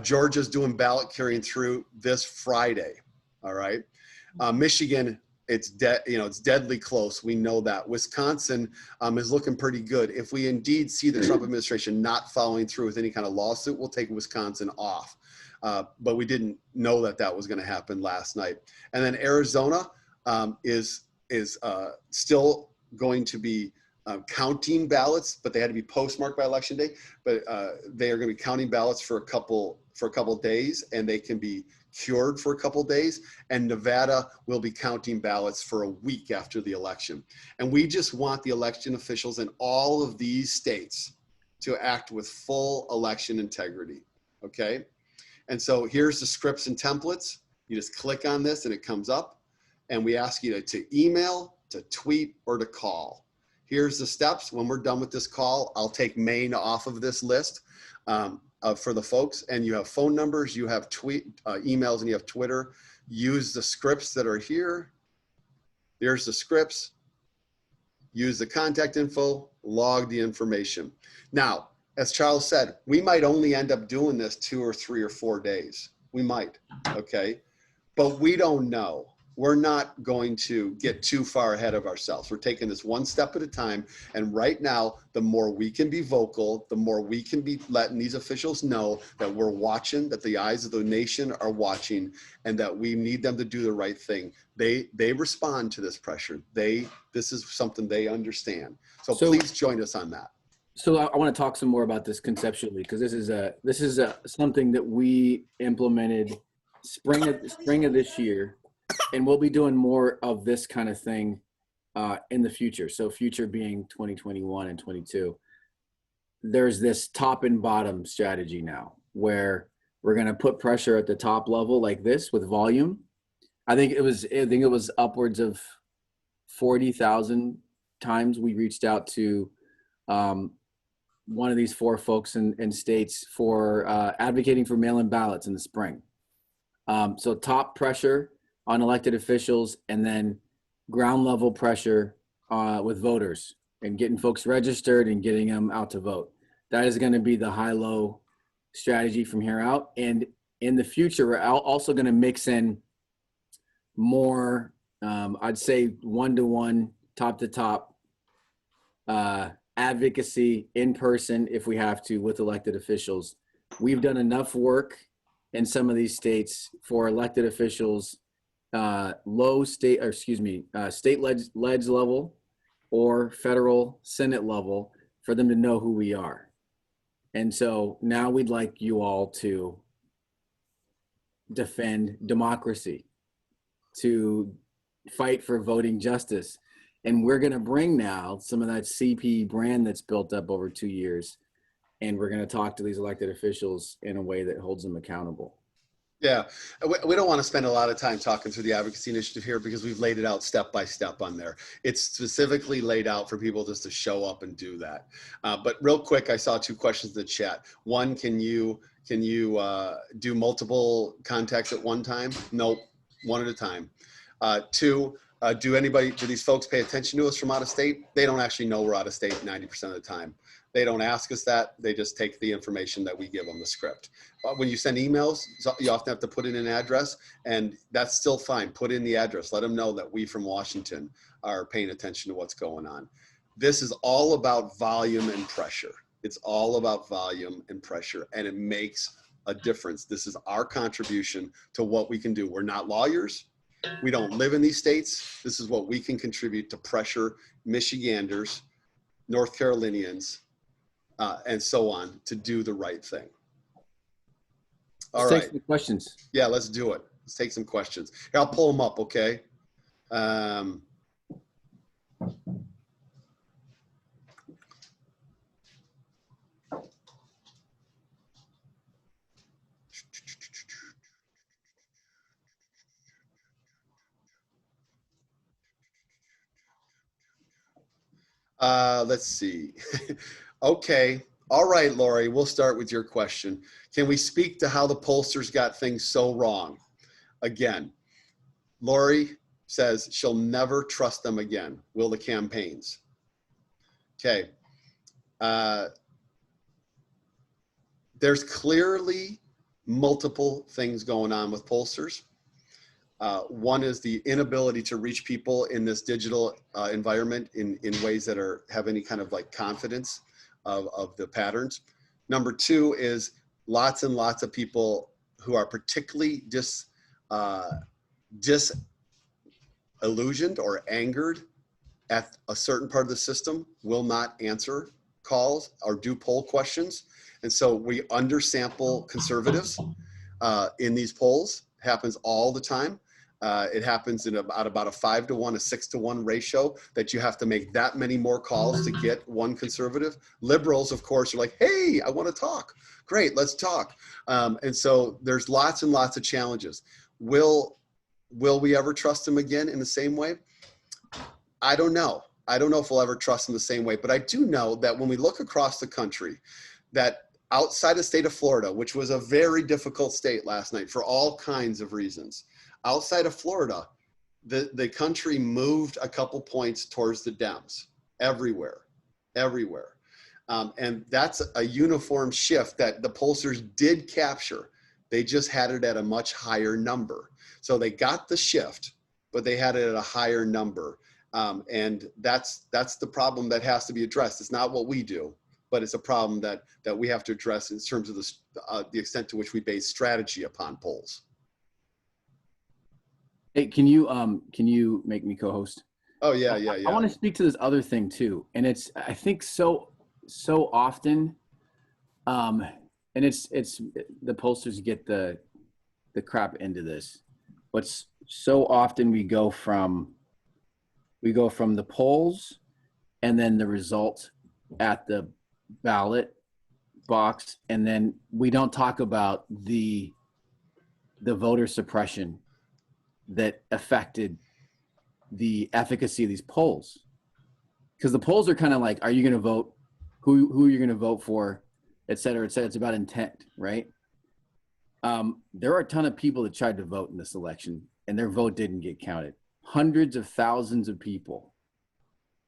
Georgia's doing ballot curing through this Friday. All right, Michigan, it's deadly close. We know that. Wisconsin is looking pretty good. If we indeed see the Trump administration not following through with any kind of lawsuit, we'll take Wisconsin off. But we didn't know that was going to happen last night. And then Arizona is still going to be counting ballots, but they had to be postmarked by election day. But they are going to be counting ballots for a couple days, and they can be cured for a couple days. And Nevada will be counting ballots for a week after the election. And we just want the election officials in all of these states to act with full election integrity. Okay. And so here's the scripts and templates. You just click on this and it comes up, and we ask you to email, to tweet, or to call. Here's the steps. When we're done with this call, I'll take Maine off of this list for the folks, and you have phone numbers, you have emails, and you have Twitter. Use the scripts that are here. There's the scripts. Use the contact info, log the information. Now, as Charles said, we might only end up doing this 2 or 3 or 4 days. We might, okay? But we don't know. we're not going to get too far ahead of ourselves. We're taking this one step at a time. And right now, the more we can be vocal, the more we can be letting these officials know that we're watching, that the eyes of the nation are watching, and that we need them to do the right thing. They respond to this pressure. This is something they understand. So please join us on that. So I want to talk some more about this conceptually, because this is something that we implemented spring of this year, and we'll be doing more of this kind of thing in the future. So future being 2021 and 22. There's this top and bottom strategy now where we're going to put pressure at the top level like this with volume. I think it was upwards of 40,000 times we reached out to one of these 4 folks in states for advocating for mail-in ballots in the spring. So top pressure on elected officials, and then ground level pressure with voters and getting folks registered and getting them out to vote. That is going to be the high-low strategy from here out. And in the future, we're also going to mix in more, I'd say 1-to-1, top to top advocacy in person if we have to with elected officials. We've done enough work in some of these states for elected officials, state ledge level or federal Senate level, for them to know who we are. And so now we'd like you all to defend democracy, to fight for voting justice. And we're going to bring now some of that CP brand that's built up over 2 years, and we're going to talk to these elected officials in a way that holds them accountable. Yeah, we don't want to spend a lot of time talking through the Advocacy Initiative here because we've laid it out step by step on there. It's specifically laid out for people just to show up and do that. But real quick, I saw 2 questions in the chat. One, can you do multiple contacts at one time? Nope, one at a time. 2, do these folks pay attention to us from out of state? They don't actually know we're out of state 90% of the time. They don't ask us that. They just take the information that we give them, the script. When you send emails, you often have to put in an address, and that's still fine. Put in the address. Let them know that we from Washington are paying attention to what's going on. This is all about volume and pressure. It's all about volume and pressure, and it makes a difference. This is our contribution to what we can do. We're not lawyers. We don't live in these states. This is what we can contribute to pressure Michiganders, North Carolinians, and so on, to do the right thing. All right. Let's take some questions. Yeah, let's do it. Let's take some questions. Here, I'll pull them up, okay? Let's see. Okay. All right, Lori, we'll start with your question. Can we speak to how the pollsters got things so wrong? Again, Lori says she'll never trust them again. Will the campaigns? Okay. There's clearly multiple things going on with pollsters. One is the inability to reach people in this digital environment in ways that have any kind of like confidence of the patterns. Number 2 is lots and lots of people who are particularly disillusioned or angered at a certain part of the system will not answer calls or do poll questions. And so we undersample conservatives in these polls. Happens all the time. It happens in about a 5-to-1, a 6-to-1 ratio that you have to make that many more calls to get one conservative. Liberals, of course, are like, hey, I want to talk. Great, let's talk. And so there's lots and lots of challenges. Will we ever trust them again in the same way? I don't know. I don't know if we'll ever trust them the same way, but I do know that when we look across the country, that outside the state of Florida, which was a very difficult state last night for all kinds of reasons, outside of Florida, the country moved a couple points towards the Dems everywhere. And that's a uniform shift that the pollsters did capture. They just had it at a much higher number. So they got the shift. but they had it at a higher number. And that's the problem that has to be addressed. It's not what we do, but it's a problem that we have to address in terms of the extent to which we base strategy upon polls. Hey, can you make me co-host? Oh yeah. I want to speak to this other thing too, and it's, I think so often, and it's the pollsters get the crap into this, but so often we go from the polls and then the result at the ballot box, and then we don't talk about the voter suppression that affected the efficacy of these polls. Because the polls are kind of like, are you going to vote? Who you're going to vote for, et cetera, et cetera. It's about intent, right? There are a ton of people that tried to vote in this election, and their vote didn't get counted. Hundreds of thousands of people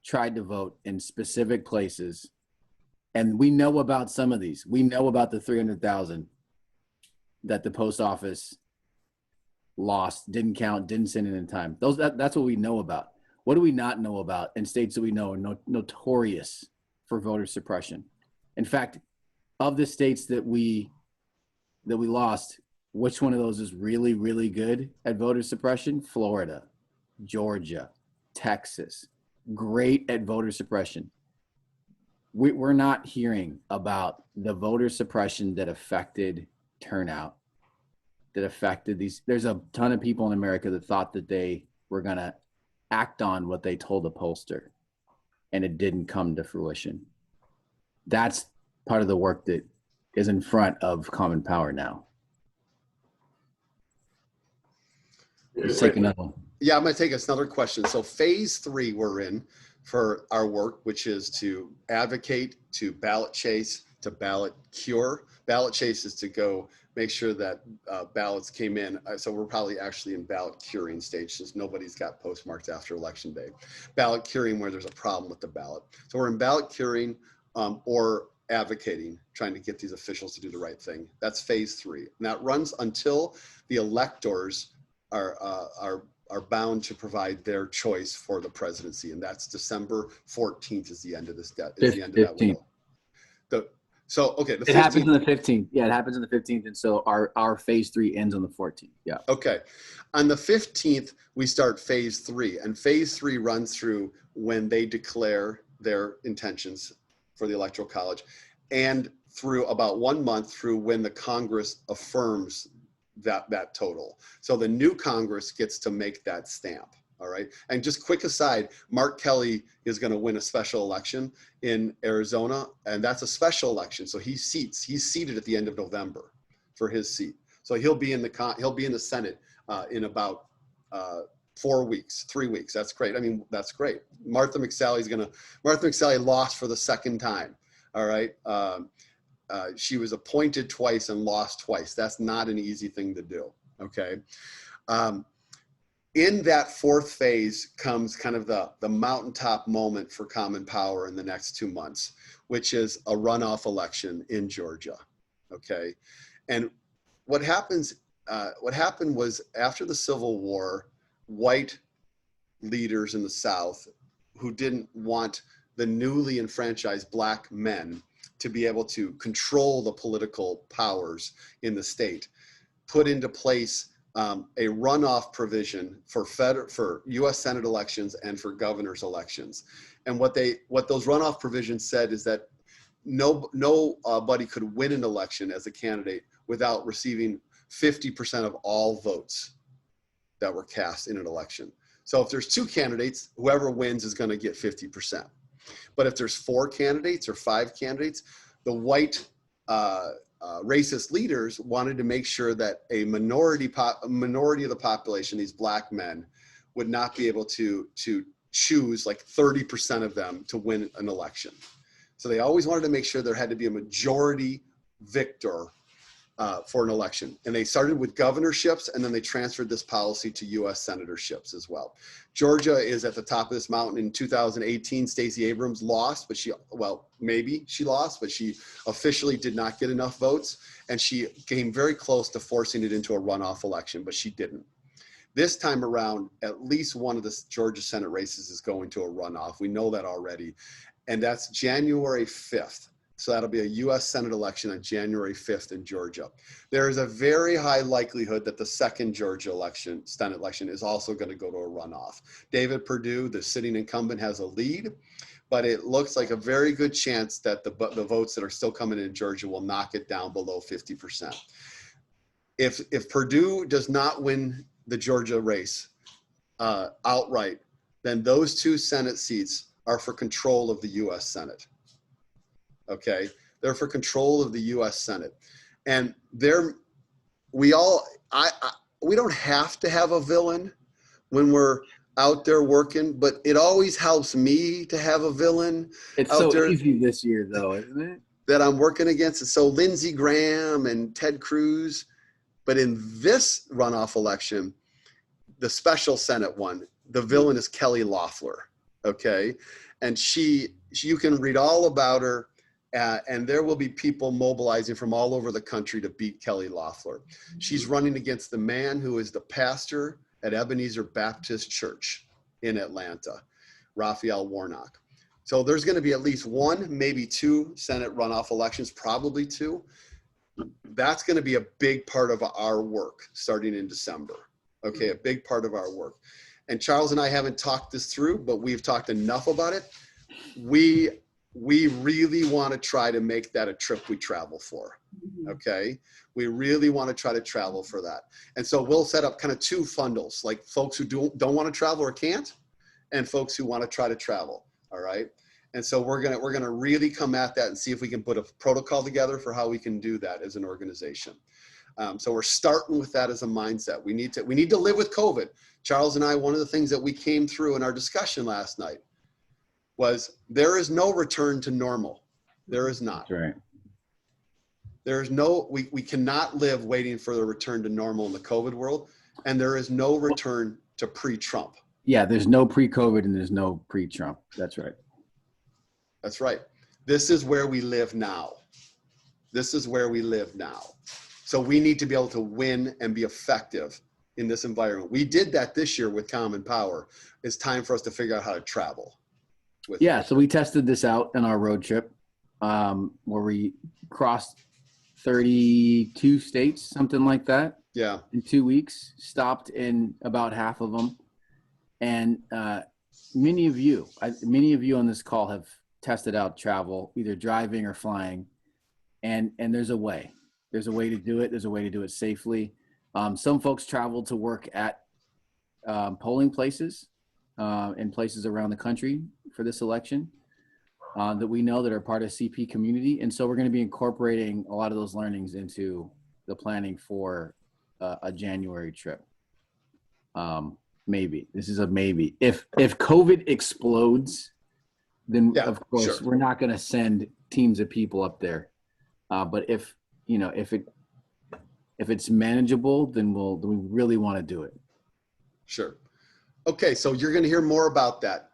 tried to vote in specific places, and we know about some of these. We know about the 300,000 that the post office lost, didn't count, didn't send it in time. That's what we know about. What do we not know about in states that we know are notorious for voter suppression? In fact, of the states that we lost, which one of those is really, really good at voter suppression? Florida, Georgia, Texas, great at voter suppression. We're not hearing about the voter suppression that affected turnout, that affected these. There's a ton of people in America that thought that they were going to act on what they told the pollster, and it didn't come to fruition. That's part of the work that is in front of Common Power now. Let's take another one. Yeah, I'm going to take another question. So phase 3 we're in for our work, which is to advocate, to ballot chase, to ballot cure. Ballot chase is to go make sure that ballots came in. So we're probably actually in ballot curing stage since nobody's got postmarks after election day. Ballot curing where there's a problem with the ballot. So we're in ballot curing or advocating, trying to get these officials to do the right thing. That's phase 3. And that runs until the electors are bound to provide their choice for the presidency. And that's December 14th is the end of this, is the end of that window. It happens on the 15th. Yeah, it happens on the 15th. And so our phase 3 ends on the 14th. Yeah. Okay. On the 15th, we start phase 3. And phase 3 runs through when they declare their intentions for the Electoral College and through about 1 month through when the Congress affirms that total. So the new Congress gets to make that stamp. All right. And just quick aside, Mark Kelly is going to win a special election in Arizona, and that's a special election. So he's seated at the end of November for his seat. So he'll be in the Senate in about 3 weeks. That's great. I mean, that's great. Martha McSally lost for the second time. All right. She was appointed twice and lost twice. That's not an easy thing to do. Okay. In that 4th phase comes kind of the mountaintop moment for Common Power in the next 2 months, which is a runoff election in Georgia. Okay. And what happened was after the Civil War, white leaders in the South who didn't want the newly enfranchised black men to be able to control the political powers in the state, put into place a runoff provision for U.S. Senate elections and for governor's elections. And what those runoff provisions said is that nobody could win an election as a candidate without receiving 50% of all votes that were cast in an election. So if there's 2 candidates, whoever wins is going to get 50%. But if there's 4 candidates or 5 candidates, the white racist leaders wanted to make sure that a minority of the population, these black men, would not be able to choose like 30% of them to win an election. So they always wanted to make sure there had to be a majority victor for an election. And they started with governorships, and then they transferred this policy to U.S. senatorships as well. Georgia is at the top of this mountain. In 2018, Stacey Abrams lost, but she lost, but she officially did not get enough votes. And she came very close to forcing it into a runoff election, but she didn't. This time around, at least one of the Georgia Senate races is going to a runoff. We know that already. And that's January 5th. So that'll be a U.S. Senate election on January 5th in Georgia. There is a very high likelihood that the second Georgia election, Senate election, is also going to go to a runoff. David Perdue, the sitting incumbent, has a lead, but it looks like a very good chance that the votes that are still coming in Georgia will knock it down below 50%. If Perdue does not win the Georgia race outright, then those 2 Senate seats are for control of the U.S. Senate. Okay, they're for control of the U.S. Senate, and we don't have to have a villain when we're out there working, but it always helps me to have a villain. It's out so there easy this year, though, isn't it? that I'm working against. And so Lindsey Graham and Ted Cruz, but in this runoff election, the special Senate one, the villain is Kelly Loeffler. Okay, and you can read all about her. And there will be people mobilizing from all over the country to beat Kelly Loeffler. She's running against the man who is the pastor at Ebenezer Baptist Church in Atlanta, Raphael Warnock. So there's going to be at least 1, maybe 2 Senate runoff elections, probably 2. That's going to be a big part of our work starting in December. Okay, a big part of our work. And Charles and I haven't talked this through, but we've talked enough about it. We really want to try to make that a trip we travel for. Okay. We really want to try to travel for that. And so we'll set up kind of 2 bundles, like folks who don't want to travel or can't, and folks who want to try to travel. All right. And so we're going to really come at that and see if we can put a protocol together for how we can do that as an organization. So we're starting with that as a mindset. We need to live with COVID. Charles and I, one of the things that we came through in our discussion last night was there is no return to normal. There is not. That's right. There is no, we cannot live waiting for the return to normal in the COVID world. And there is no return to pre-Trump. Yeah, there's no pre-COVID and there's no pre-Trump. That's right. That's right. This is where we live now. This is where we live now. So we need to be able to win and be effective in this environment. We did that this year with Common Power. It's time for us to figure out how to travel. So we tested this out on our road trip where we crossed 32 states, something like that. Yeah. In 2 weeks, stopped in about half of them. And many of you on this call have tested out travel, either driving or flying. And there's a way. There's a way to do it. There's a way to do it safely. Some folks travel to work at polling places in places around the country for this election that we know that are part of CP community. And so we're going to be incorporating a lot of those learnings into the planning for a January trip. Maybe. This is a maybe. If COVID explodes, then of course we're not going to send teams of people up there. But if it's manageable, then we really want to do it. Sure. Okay, so you're going to hear more about that.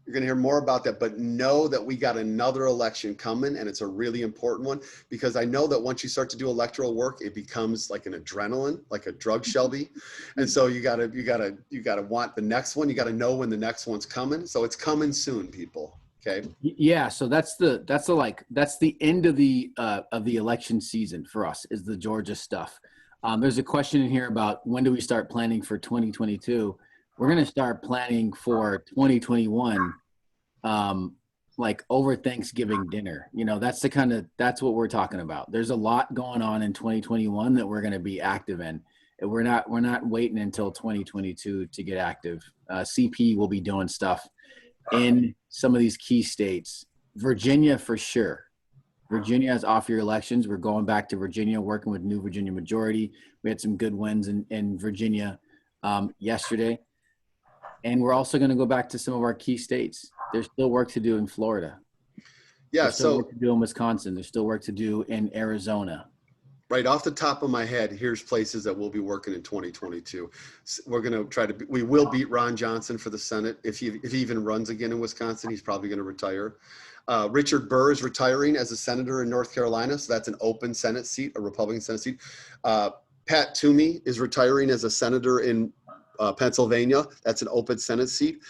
You're going to hear more about that, but know that we got another election coming, and it's a really important one, because I know that once you start to do electoral work, it becomes like an adrenaline, like a drug, Shelby. And so you gotta want the next one. You got to know when the next one's coming. So it's coming soon, people. Okay. Yeah. So that's the end of the election season for us, is the Georgia stuff. There's a question in here about when do we start planning for 2022? We're going to start planning for 2021, like over Thanksgiving dinner. That's what we're talking about. There's a lot going on in 2021 that we're going to be active in. And we're not waiting until 2022 to get active. CP will be doing stuff in some of these key states. Virginia for sure. Virginia has off-year elections. We're going back to Virginia, working with New Virginia Majority. We had some good wins in Virginia yesterday. And we're also going to go back to some of our key states. There's still work to do in Florida. Yeah, There's still work to do in Wisconsin. There's still work to do in Arizona. Right off the top of my head, here's places that we'll be working in 2022. We're going to we will beat Ron Johnson for the Senate. If he even runs again in Wisconsin, he's probably going to retire. Richard Burr is retiring as a senator in North Carolina. So that's an open Senate seat, a Republican Senate seat. Pat Toomey is retiring as a senator in Pennsylvania. That's an open Senate seat.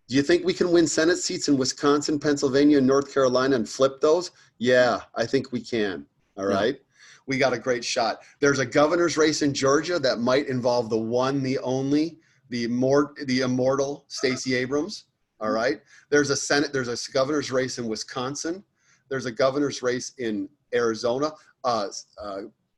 Do you think we can win Senate seats in Wisconsin, Pennsylvania, and North Carolina and flip those? Yeah, I think we can. All right. We got a great shot. There's a governor's race in Georgia that might involve the one, the only, the immortal Stacey Abrams. All right. There's a governor's race in Wisconsin. There's a governor's race in Arizona.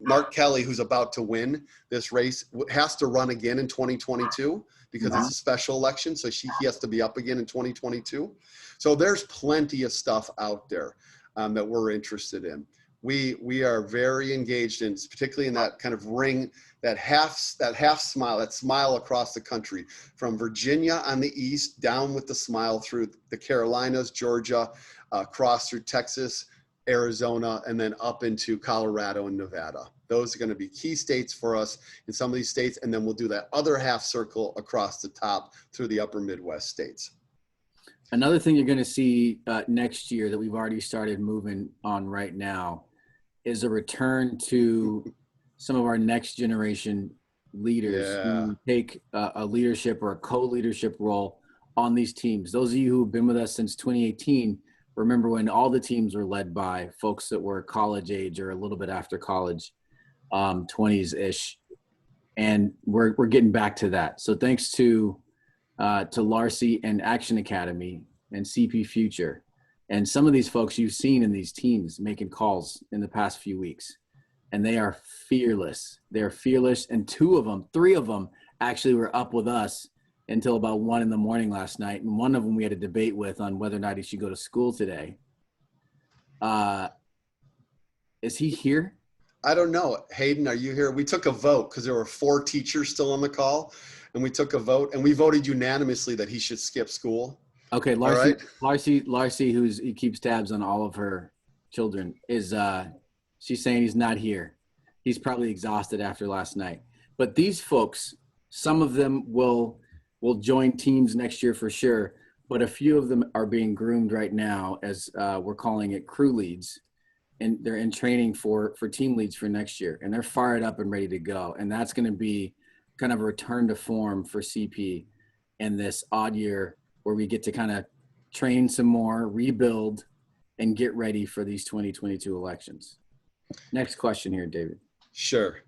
Mark Kelly, who's about to win this race, has to run again in 2022 because it's a special election. So he has to be up again in 2022. So there's plenty of stuff out there that we're interested in. We are very engaged in, particularly in that kind of ring, that half smile, that smile across the country, from Virginia on the east down with the smile through the Carolinas, Georgia, across through Texas, Arizona, and then up into Colorado and Nevada. Those are going to be key states for us in some of these states. And then we'll do that other half circle across the top through the upper Midwest states. Another thing you're going to see next year that we've already started moving on right now is a return to some of our next generation leaders who take a leadership or a co-leadership role on these teams. Those of you who've been with us since 2018, remember when all the teams were led by folks that were college age or a little bit after college, 20s-ish. And we're getting back to that. So thanks to Larcy and Action Academy and CP Future. And some of these folks you've seen in these teams making calls in the past few weeks. And they are fearless. They're fearless. And three of them actually were up with us until about 1 a.m. last night. And one of them we had a debate with on whether or not he should go to school today. Is he here? I don't know. Hayden, are you here? We took a vote because there were 4 teachers still on the call, and we took a vote and we voted unanimously that he should skip school. Okay, Larcy, he keeps tabs on all of her children, she's saying he's not here. He's probably exhausted after last night. But these folks, some of them will join teams next year for sure, but a few of them are being groomed right now as we're calling it crew leads, and they're in training for team leads for next year, and they're fired up and ready to go. And that's going to be kind of a return to form for CP in this odd year where we get to kind of train some more, rebuild, and get ready for these 2022 elections. Next question here, David. Sure.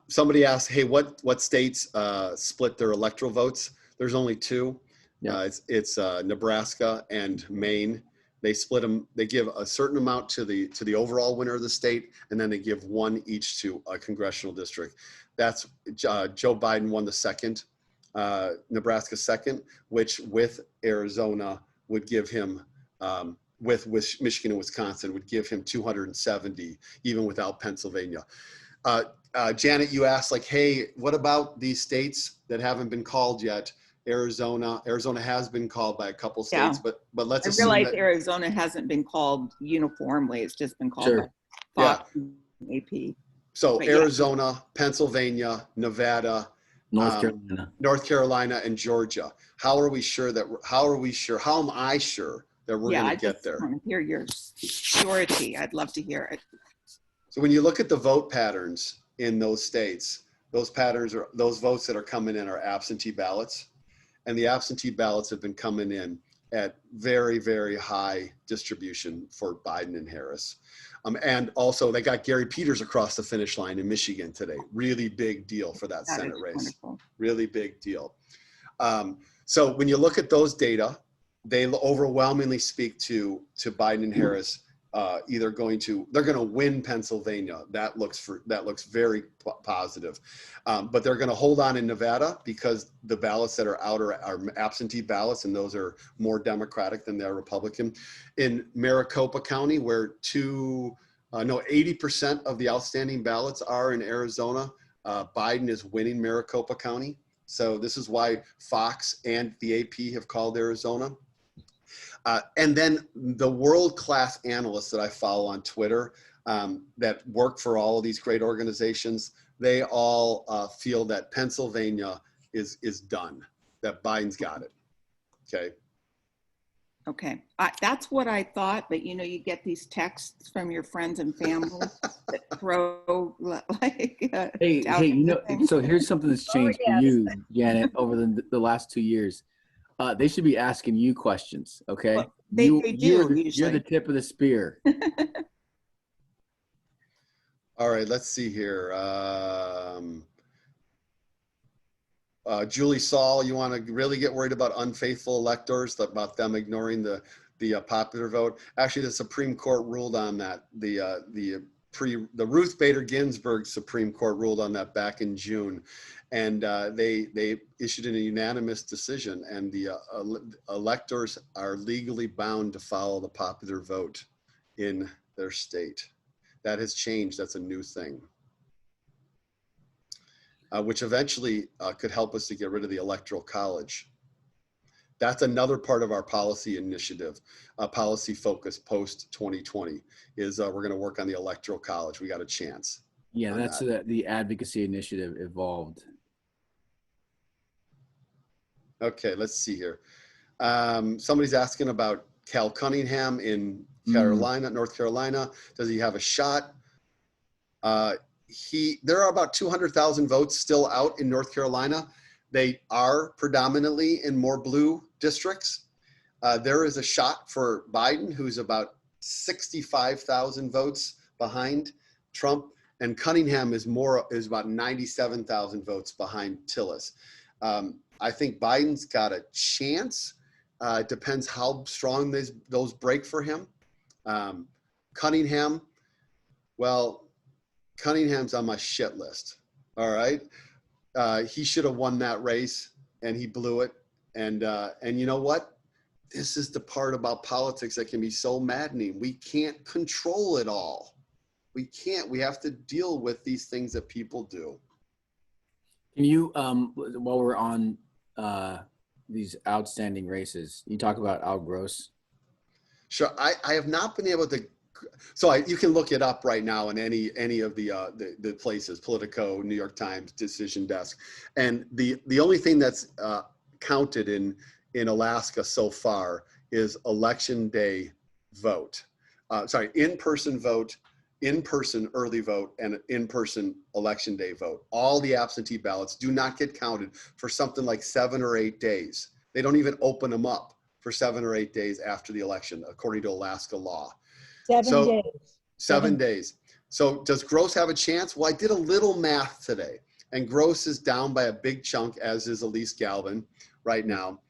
Somebody asked, hey, what states split their electoral votes? There's only 2. It's Nebraska and Maine. They split them. They give a certain amount to the overall winner of the state, and then they give 1 each to a congressional district. That's Joe Biden won the second, Nebraska second, which with Arizona would give him, with Michigan and Wisconsin would give him 270, even without Pennsylvania. Janet, you asked like, hey, what about these states that haven't been called yet? Arizona has been called by a couple states, but let's assume I realize Arizona hasn't been called uniformly. It's just been called by Fox and AP. So but Arizona, Pennsylvania, Nevada, North Carolina, and Georgia. How am I sure that we're going to get there? I want to hear your surety. I'd love to hear it. So when you look at the vote patterns in those states, those votes that are coming in are absentee ballots. And the absentee ballots have been coming in at very, very high distribution for Biden and Harris. And also they got Gary Peters across the finish line in Michigan today. Really big deal for that Senate race. Wonderful. Really big deal. So when you look at those data, they overwhelmingly speak to Biden and Harris they're going to win Pennsylvania. That looks very positive. But they're going to hold on in Nevada because the ballots that are out are absentee ballots, and those are more Democratic than they're Republican. In Maricopa County, where 80% of the outstanding ballots are in Arizona, Biden is winning Maricopa County. So this is why Fox and the AP have called Arizona. And then the world-class analysts that I follow on Twitter that work for all of these great organizations, they all feel that Pennsylvania is done, that Biden's got it. Okay. Okay, that's what I thought, but you know, you get these texts from your friends and family that throw like Hey, doubt you know, everything. so here's something that's changed for you, Janet, over the last 2 years. They should be asking you questions, okay? Well, they do you're usually. the tip of the spear. All right, let's see here. Julie Saul, you want to really get worried about unfaithful electors, about them ignoring the popular vote? Actually, the Supreme Court ruled on that. The Ruth Bader Ginsburg Supreme Court ruled on that back in June, and they issued a unanimous decision, and the electors are legally bound to follow the popular vote in their state. That has changed. That's a new thing. Which eventually could help us to get rid of the Electoral College. That's another part of our policy initiative, policy focus post 2020, is we're going to work on the Electoral College. We got a chance. Yeah, that's the Advocacy Initiative evolved. Okay, let's see here. Somebody's asking about Cal Cunningham in Carolina, North Carolina. Does he have a shot? There are about 200,000 votes still out in North Carolina. They are predominantly in more blue districts. There is a shot for Biden, who's about 65,000 votes behind Trump, and Cunningham is about 97,000 votes behind Tillis. I think Biden's got a chance. It depends how strong those break for him. Cunningham, well, Cunningham's on my shit list. All right. He should have won that race and he blew it. And you know what? This is the part about politics that can be so maddening. We can't control it all. We can't. We have to deal with these things that people do. Can you, while we're on these outstanding races, you talk about Al Gross? Sure. I have not been able to. So you can look it up right now in any of the places, Politico, New York Times, Decision Desk, and the only thing that's counted in Alaska so far is election day vote. In-person vote, in-person early vote, and in-person election day vote. All the absentee ballots do not get counted for something like 7 or 8 days. They don't even open them up for 7 or 8 days after the election, according to Alaska law. 7 days. 7 days. So does Gross have a chance? Well, I did a little math today, and Gross is down by a big chunk, as is Elise Galvin right now.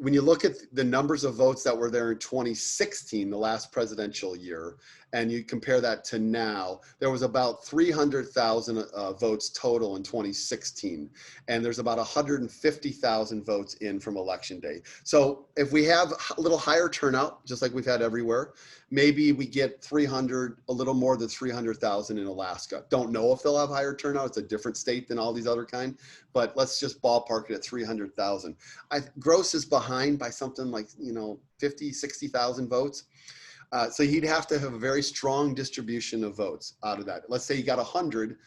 When you look at the numbers of votes that were there in 2016, the last presidential year, and you compare that to now, there was about 300,000 votes total in 2016, and there's about 150,000 votes in from election day. So if we have a little higher turnout, just like we've had everywhere, maybe we get a little more than 300,000 in Alaska. Don't know if they'll have higher turnout. It's a different state than all these other kind, but let's just ballpark it at 300,000. Gross is behind by something like 50, 60,000 votes. So he'd have to have a very strong distribution of votes out of that. Let's say he got 100.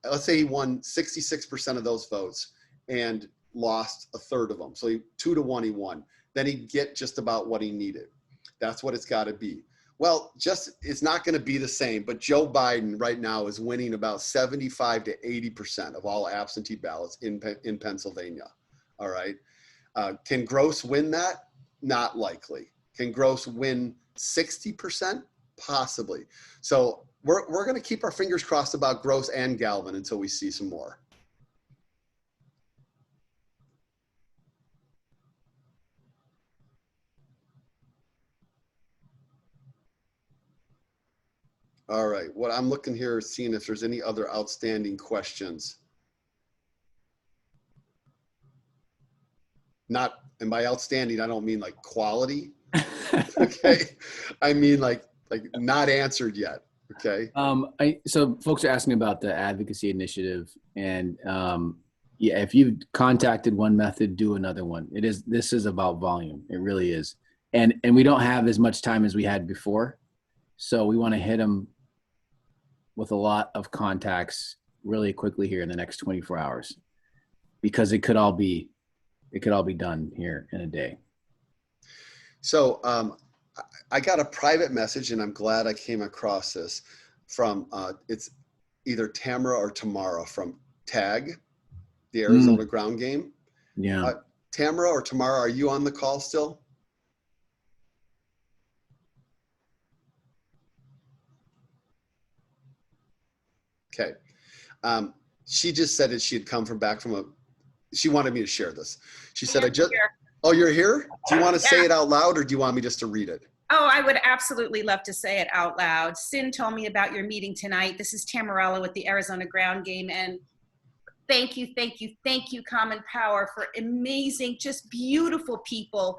Let's say he won 66% of those votes and lost a third of them. So 2 to 1 he won. Then he'd get just about what he needed. That's what it's got to be. Well, it's not going to be the same, but Joe Biden right now is winning about 75 to 80% of all absentee ballots in Pennsylvania. All right. Can Gross win that? Not likely. Can Gross win 60%? Possibly. So we're going to keep our fingers crossed about Gross and Galvin until we see some more. All right, what I'm looking here is seeing if there's any other outstanding questions. And by outstanding, I don't mean like quality. Okay, I mean like not answered yet. Okay. So folks are asking about the Advocacy Initiative, and yeah, if you've contacted one method, do another one. This is about volume. It really is, and we don't have as much time as we had before, so we want to hit them with a lot of contacts really quickly here in the next 24 hours, because it could all be it could all be done here in a day. So I got a private message, and I'm glad I came across this from, it's either Tamara or Tamara from TAG, the Arizona ground game. Yeah. Tamara or Tamara, are you on the call still? Okay. She just said that she had come back from she wanted me to share this. She said, oh, you're here? Do you want to say it out loud, or do you want me just to read it? Oh, I would absolutely love to say it out loud. Sin told me about your meeting tonight. This is Tamarella with the Arizona ground game, and thank you, Common Power, for amazing, just beautiful people.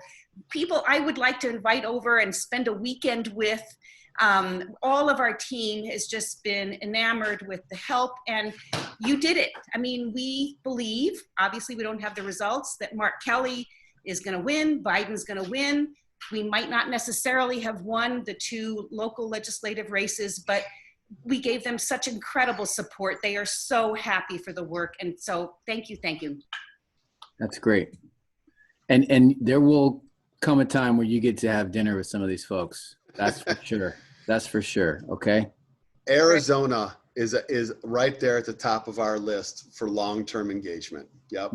People I would like to invite over and spend a weekend with. All of our team has just been enamored with the help, and you did it. I mean, we believe, obviously we don't have the results, that Mark Kelly is going to win, Biden's going to win. We might not necessarily have won the 2 local legislative races, but we gave them such incredible support. They are so happy for the work. And so thank you. That's great. And there will come a time where you get to have dinner with some of these folks. That's for sure. That's for sure. Okay. Arizona is right there at the top of our list for long-term engagement. Yep.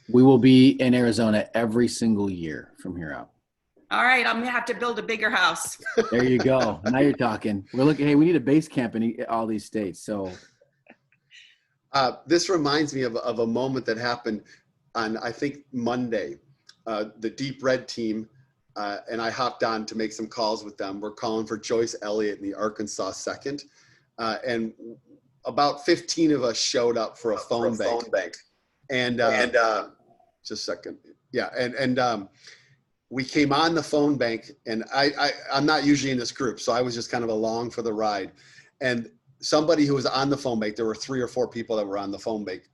We will be in Arizona every single year from here out. All right, I'm gonna have to build a bigger house. There you go. Now you're talking. We're looking. Hey, we need a base camp in all these states. So this reminds me of a moment that happened on, I think, Monday. The Deep Red team and I hopped on to make some calls with them. We're calling for Joyce Elliott in the Arkansas 2nd, and about 15 of us showed up for a phone bank. And just a second. Yeah. And we came on the phone bank, and I'm not usually in this group, so I was just kind of along for the ride. And somebody who was on the phone bank, there were 3 or 4 people that were on the phone bank,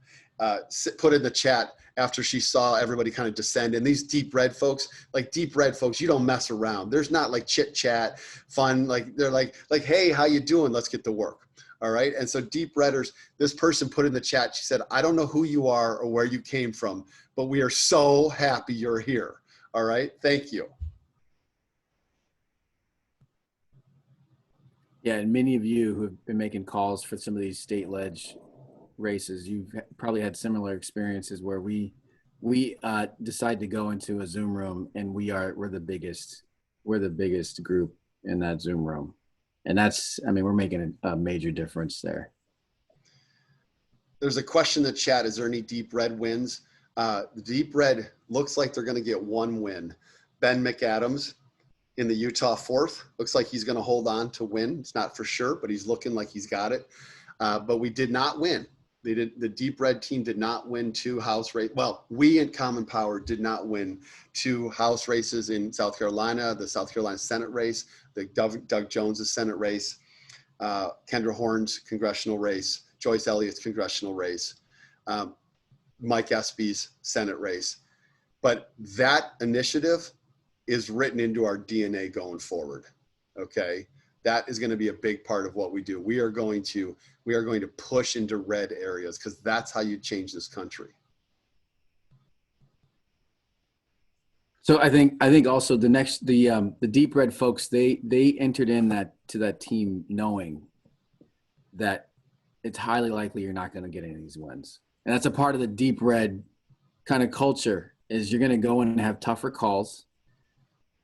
put in the chat after she saw everybody kind of descend. And these Deep Red folks, you don't mess around. There's not like chit chat, fun. Like they're like, hey, how you doing? Let's get to work. All right. And so Deep Redders, this person put in the chat, she said, I don't know who you are or where you came from, but we are so happy you're here. All right. Thank you. yeah, and many of you who have been making calls for some of these state ledge races, you've probably had similar experiences where we decide to go into a Zoom room, and we're the biggest group in that Zoom room. And we're making a major difference there. There's a question in the chat. Is there any Deep Red wins? The Deep Red looks like they're going to get 1 win. Ben McAdams in the Utah 4th. Looks like he's going to hold on to win. It's not for sure, but he's looking like he's got it. But we did not win. The Deep Red team did not win 2 House races. Well, we in Common Power did not win 2 House races in South Carolina, the South Carolina Senate race, the Doug Jones's Senate race, Kendra Horn's congressional race, Joyce Elliott's congressional race, Mike Espy's Senate race. But that initiative is written into our DNA going forward. Okay. That is going to be a big part of what we do. We are going to push into red areas, because that's how you change this country. So I think also the Deep Red folks, they entered in to that team knowing that it's highly likely you're not going to get any of these wins. And that's a part of the Deep Red kind of culture, is you're going to go in and have tougher calls.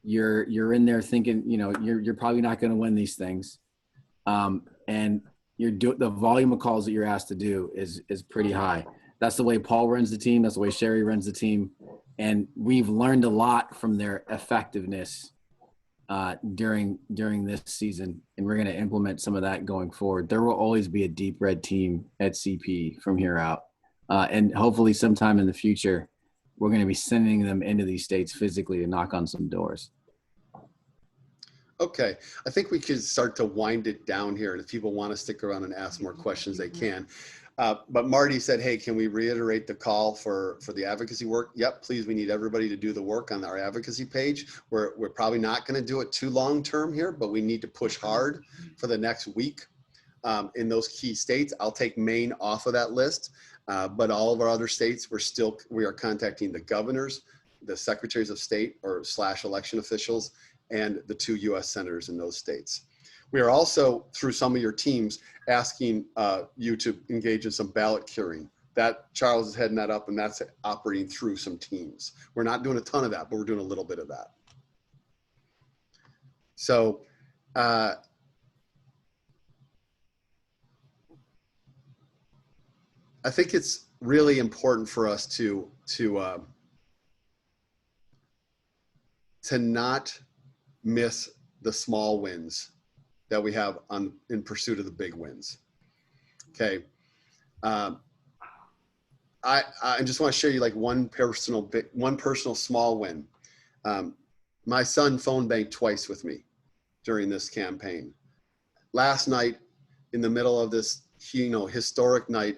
You're in there thinking, you're probably not going to win these things. And the volume of calls that you're asked to do is pretty high. That's the way Paul runs the team. That's the way Sherry runs the team. And we've learned a lot from their effectiveness during this season. And we're going to implement some of that going forward. There will always be a Deep Red team at CP from here out. And hopefully sometime in the future, we're going to be sending them into these states physically to knock on some doors. Okay, I think we could start to wind it down here. And if people want to stick around and ask more questions, they can. But Marty said, hey, can we reiterate the call for the advocacy work? Yep, please, we need everybody to do the work on our advocacy page. We're probably not going to do it too long term here, but we need to push hard for the next week in those key states. I'll take Maine off of that list. But all of our other states, we are contacting the governors, the secretaries of state or / election officials, and the 2 U.S. senators in those states. We are also, through some of your teams, asking you to engage in some ballot curing. That Charles is heading that up, and that's operating through some teams. We're not doing a ton of that, but we're doing a little bit of that. So I think it's really important for us to not miss the small wins that we have in pursuit of the big wins. Okay. I just want to share you like one personal small win. My son phone banked twice with me during this campaign. Last night, in the middle of this, historic night,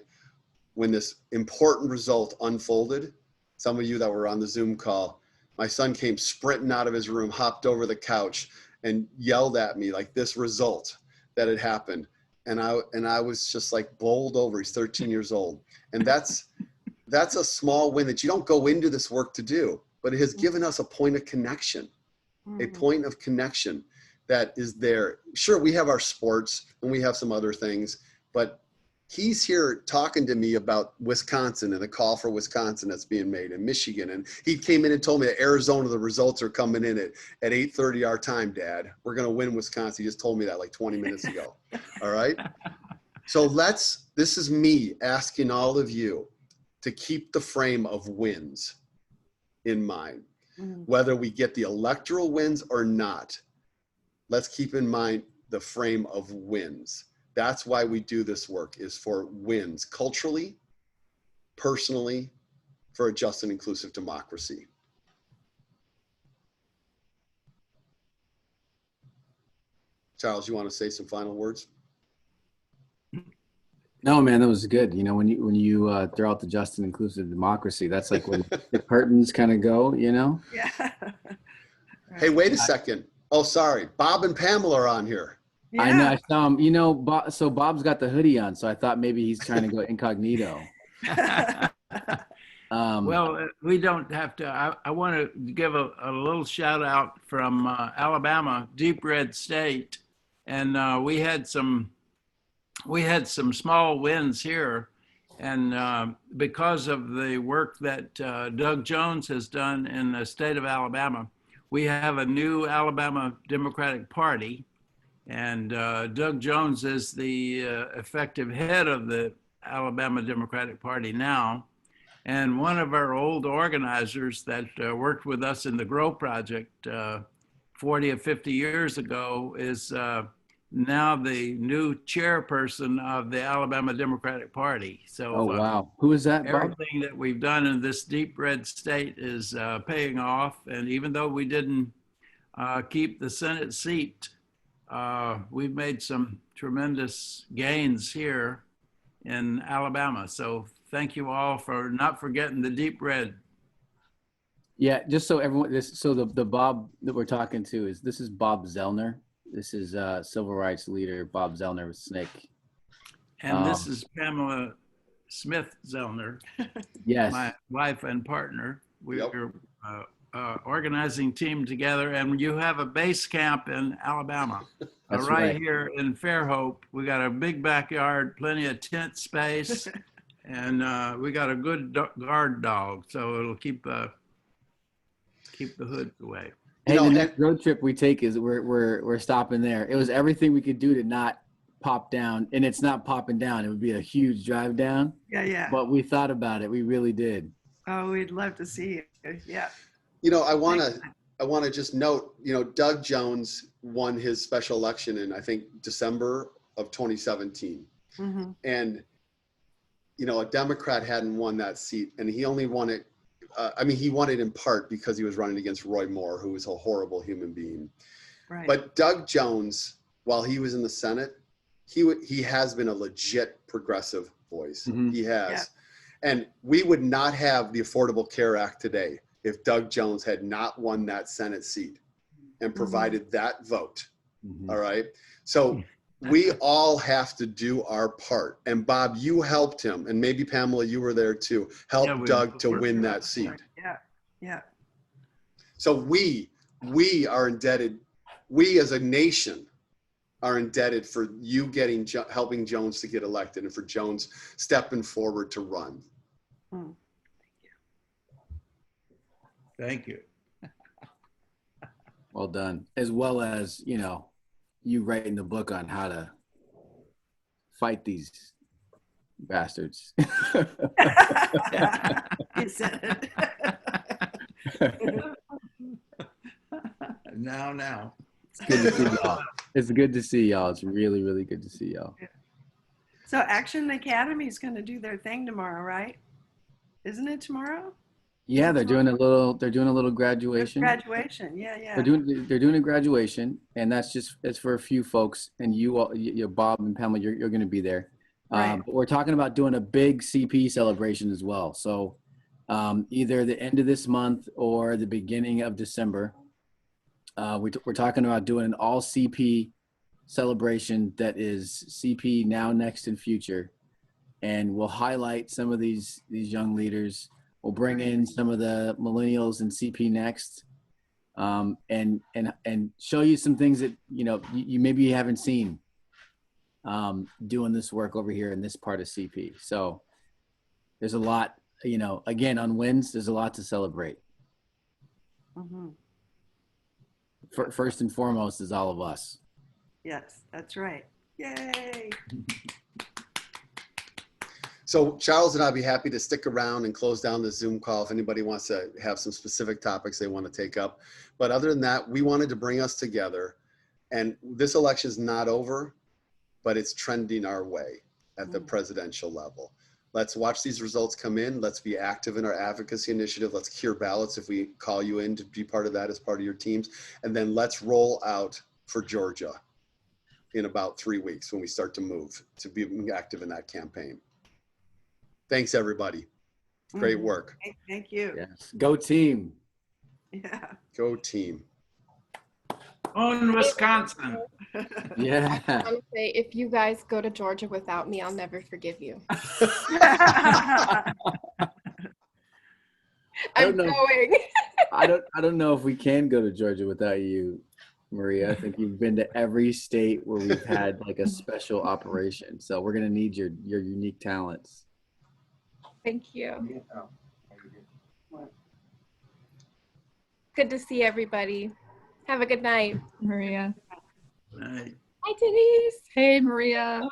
when this important result unfolded, some of you that were on the Zoom call, my son came sprinting out of his room, hopped over the couch, and yelled at me like this result that had happened. And I was just like bowled over. He's 13 years old. And that's a small win that you don't go into this work to do, but it has given us a point of connection, a point of connection that is there. Sure, we have our sports and we have some other things, but he's here talking to me about Wisconsin and the call for Wisconsin that's being made in Michigan. And he came in and told me that Arizona, the results are coming in at 8:30 our time, Dad. We're going to win Wisconsin. He just told me that like 20 minutes ago. All right. So this is me asking all of you to keep the frame of wins in mind, whether we get the electoral wins or not. Let's keep in mind the frame of wins. That's why we do this work, is for wins, culturally, personally, for a just and inclusive democracy. Charles, you want to say some final words? No, man, that was good. When you throw out the just and inclusive democracy, that's like when the curtains kind of go, Yeah. Hey, wait a second. Oh, sorry. Bob and Pamela are on here. Yeah. I know. I saw him. So Bob's got the hoodie on, so I thought maybe he's trying to go incognito. Well, we don't have to. I want to give a little shout out from Alabama, Deep Red State, and we had some small wins here, and because of the work that Doug Jones has done in the state of Alabama, we have a new Alabama Democratic Party. And Doug Jones is the effective head of the Alabama Democratic Party now. And one of our old organizers that worked with us in the GROW Project 40 or 50 years ago is now the new chairperson of the Alabama Democratic Party. So, oh, wow. Who is that, Bob? Everything that we've done in this deep red state is paying off. And even though we didn't keep the Senate seat, we've made some tremendous gains here in Alabama. So thank you all for not forgetting the deep red. Yeah, just so everyone, the Bob that we're talking to this is Bob Zellner. This is civil rights leader Bob Zellner with SNCC. And this is Pamela Smith Zellner, yes, my wife and partner. We're organizing team together, and you have a base camp in Alabama. That's right right here in Fairhope. We got a big backyard, plenty of tent space, and we got a good guard dog, so it'll keep the hoods away. Hey, the next road trip we take is we're stopping there. It was everything we could do to not pop down, and it's not popping down. It would be a huge drive down. Yeah. But we thought about it. We really did. Oh, we'd love to see you. Yeah. I want to just note, Doug Jones won his special election in, I think, December of 2017. Mm-hmm. And, a Democrat hadn't won that seat, and he only won it. He won it in part because he was running against Roy Moore, who was a horrible human being. Right. But Doug Jones, while he was in the Senate, he has been a legit progressive voice. Mm-hmm. He has. Yeah. And we would not have the Affordable Care Act today if Doug Jones had not won that Senate seat and provided that vote. Mm-hmm. All right. So we all have to do our part. And Bob, you helped him, and maybe Pamela, you were there too, helped Doug to win that seat. Yeah, yeah. So we are indebted, we as a nation are indebted for you helping Jones to get elected and for Jones stepping forward to run. Thank you. Well done. As well as, you know, you writing the book on how to fight these bastards. Yeah, you said it. Now. It's good to see y'all. It's good to see y'all. It's really, really good to see y'all. So Action Academy is going to do their thing tomorrow, right? Isn't it tomorrow? Yeah, they're doing a little graduation. Graduation, yeah. They're doing a graduation, and it's for a few folks, and you Bob and Pamela, you're going to be there. Right. But we're talking about doing a big CP celebration as well. So either the end of this month or the beginning of December, we're talking about doing an all CP celebration that is CP now, next, and future, and we'll highlight some of these young leaders. We'll bring in some of the millennials and CP Next, and show you some things that you maybe haven't seen doing this work over here in this part of CP. So there's a lot, again, on wins, there's a lot to celebrate. Mm-hmm. First and foremost is all of us. Yes, that's right. Yay. So Charles and I'll be happy to stick around and close down the Zoom call if anybody wants to have some specific topics they want to take up. But other than that, we wanted to bring us together, and this election is not over, but it's trending our way at the presidential level. Let's watch these results come in. Let's be active in our advocacy initiative. Let's cure ballots if we call you in to be part of that as part of your teams. And then let's roll out for Georgia in about 3 weeks when we start to move to be active in that campaign. Thanks, everybody. Great work. Thank you. Yes. Go team. Yeah. Go team. On Wisconsin. Yeah. I want to say, if you guys go to Georgia without me, I'll never forgive you. I'm going. I don't know if we can go to Georgia without you, Maria. I think you've been to every state where we've had like a special operation. So we're gonna need your unique talents. Thank you. Good to see everybody. Have a good night. Maria. Night. Hi, Denise. Hey, Maria.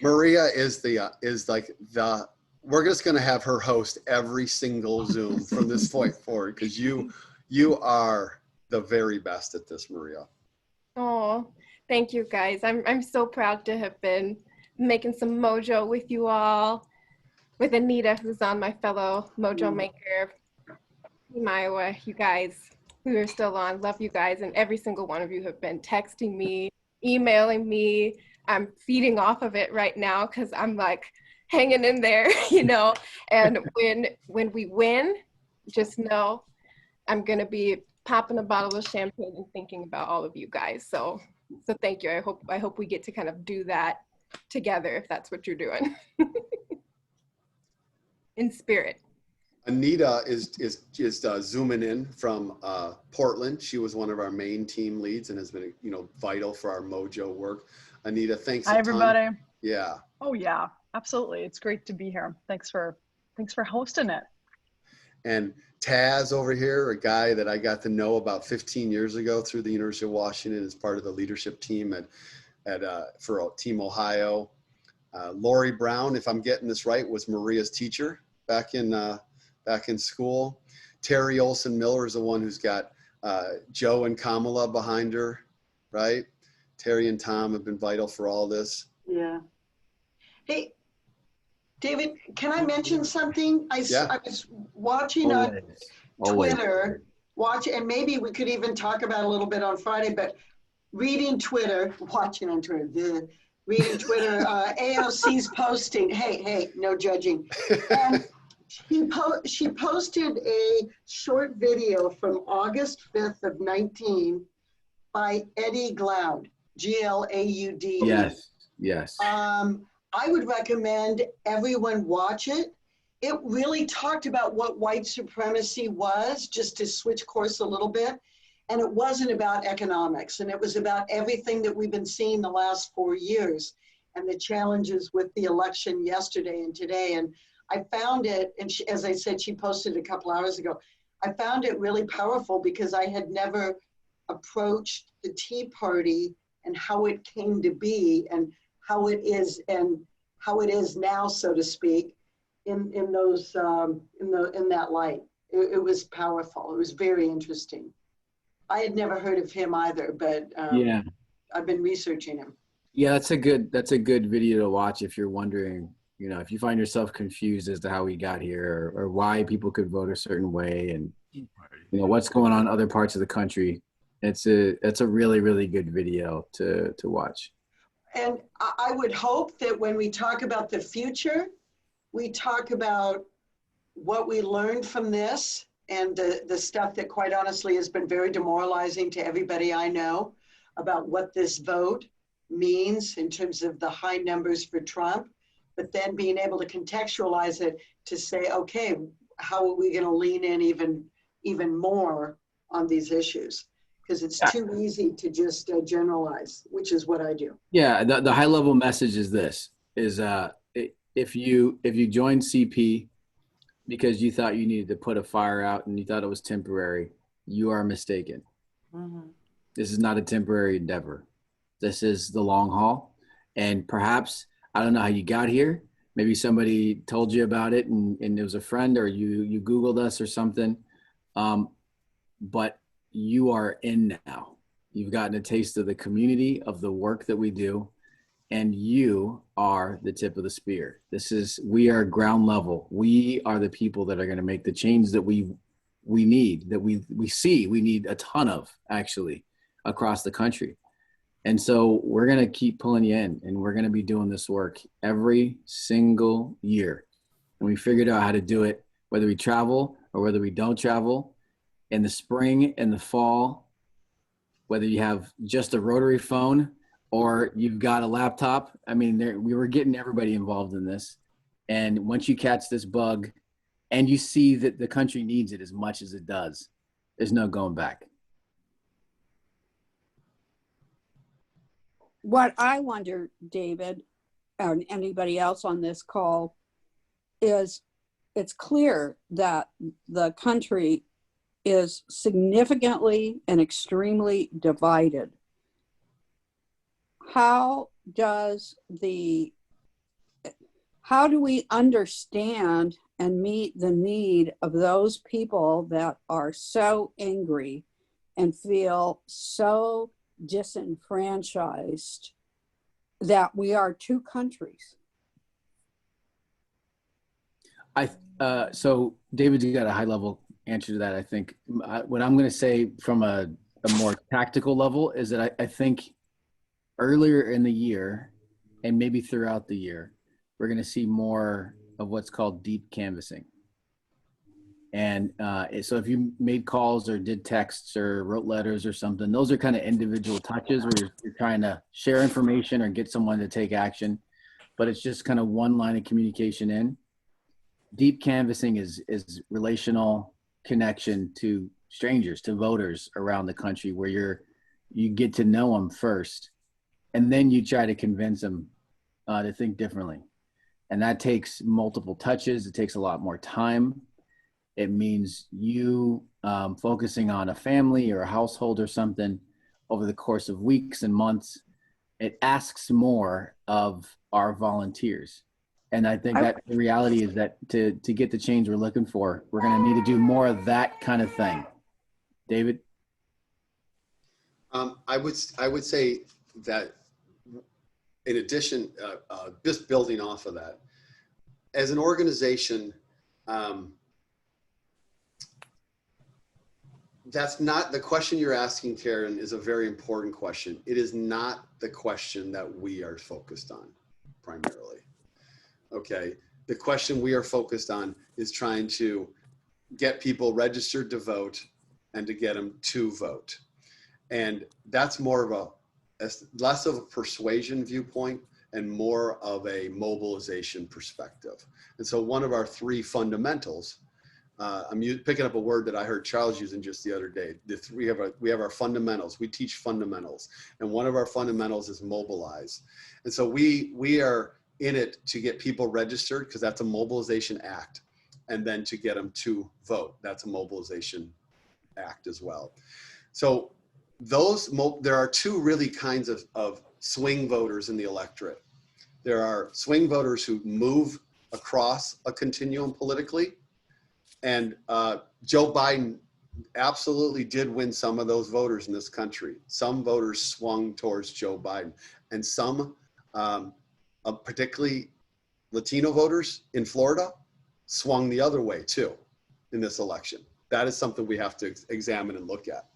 Maria is we're just going to have her host every single Zoom from this point forward, because you are the very best at this, Maria. Oh, thank you guys. I'm so proud to have been making some mojo with you all, with Anita, who's on my fellow mojo maker, Team Iowa. You guys who are still on, love you guys, and every single one of you have been texting me, emailing me. I'm feeding off of it right now because I'm like hanging in there, and when we win, just know I'm gonna be popping a bottle of champagne and thinking about all of you guys. So thank you. I hope we get to kind of do that together, if that's what you're doing. In spirit. Anita is zooming in from Portland. She was one of our main team leads and has been vital for our mojo work. Anita, thanks. Hi, everybody. Yeah. Oh yeah, absolutely. It's great to be here. Thanks for hosting it. And Taz over here, a guy that I got to know about 15 years ago through the University of Washington as part of the leadership team for Team Ohio. Lori Brown, if I'm getting this right, was Maria's teacher back in school. Terry Olson Miller is the one who's got Joe and Kamala behind her, right? Terry and Tom have been vital for all this. Yeah. Hey, David, can I mention something? I was watching on Twitter, and maybe we could even talk about it a little bit on Friday, but reading Twitter, AOC's posting, hey, no judging. She posted a short video from August 5th of 19 by Eddie Glaude, G-L-A-U-D. Yes, yes. I would recommend everyone watch it. It really talked about what white supremacy was, just to switch course a little bit. And it wasn't about economics, and it was about everything that we've been seeing the last 4 years and the challenges with the election yesterday and today. And I found it, and she, as I said, she posted a couple hours ago, I found it really powerful because I had never approached the Tea Party and how it came to be and how it is now, so to speak, in that light. It was powerful. It was very interesting. I had never heard of him either, but Yeah. I've been researching him. Yeah, that's a good video to watch if you're wondering, you know, if you find yourself confused as to how we got here or why people could vote a certain way and, you know, what's going on in other parts of the country. It's a really, really good video to watch. And I would hope that when we talk about the future, we talk about what we learned from this and the stuff that quite honestly has been very demoralizing to everybody I know about what this vote means in terms of the high numbers for Trump, but then being able to contextualize it to say, okay, how are we going to lean in even more on these issues? Because it's too easy to just generalize, which is what I do. Yeah, the high level message is this: is if you joined CP because you thought you needed to put a fire out and you thought it was temporary, you are mistaken. Mm-hmm. This is not a temporary endeavor. This is the long haul. And perhaps, I don't know how you got here. Maybe somebody told you about it and it was a friend, or you Googled us or something. But you are in now. You've gotten a taste of the community, of the work that we do, and you are the tip of the spear. We are ground level. We are the people that are going to make the change that we need, that we need a ton of, actually, across the country. And so we're going to keep pulling you in, and we're going to be doing this work every single year. And we figured out how to do it, whether we travel or whether we don't travel, in the spring and the fall, whether you have just a rotary phone or you've got a laptop. I mean, we were getting everybody involved in this. And once you catch this bug and you see that the country needs it as much as it does, there's no going back. What I wonder, David, and anybody else on this call, is it's clear that the country is significantly and extremely divided. How do we understand and meet the need of those people that are so angry and feel so disenfranchised that we are two countries? So David, you got a high level answer to that. I think what I'm going to say from a more tactical level is that I think earlier in the year and maybe throughout the year, we're going to see more of what's called deep canvassing. And so if you made calls or did texts or wrote letters or something, those are kind of individual touches where you're trying to share information or get someone to take action, but it's just kind of one line of communication in. Deep canvassing is relational connection to strangers, to voters around the country, where you get to know them first, and then you try to convince them to think differently. And that takes multiple touches. It takes a lot more time. It means you focusing on a family or a household or something over the course of weeks and months. It asks more of our volunteers. And I think that the reality is that to get the change we're looking for, we're going to need to do more of that kind of thing. David? I would say that in addition, just building off of that, as an organization, that's not the question you're asking, Karen, is a very important question. It is not the question that we are focused on primarily. Okay, the question we are focused on is trying to get people registered to vote and to get them to vote. And that's more of less of a persuasion viewpoint and more of a mobilization perspective. And so one of our 3 fundamentals, I'm picking up a word that I heard Charles using just the other day. We have our fundamentals. We teach fundamentals, and one of our fundamentals is mobilize. And so we are in it to get people registered, because that's a mobilization act, and then to get them to vote. That's a mobilization act as well. So there are 2 really kinds of swing voters in the electorate. There are swing voters who move across a continuum politically, and Joe Biden absolutely did win some of those voters in this country. Some voters swung towards Joe Biden, and some, particularly Latino voters in Florida, swung the other way too in this election. That is something we have to examine and look at.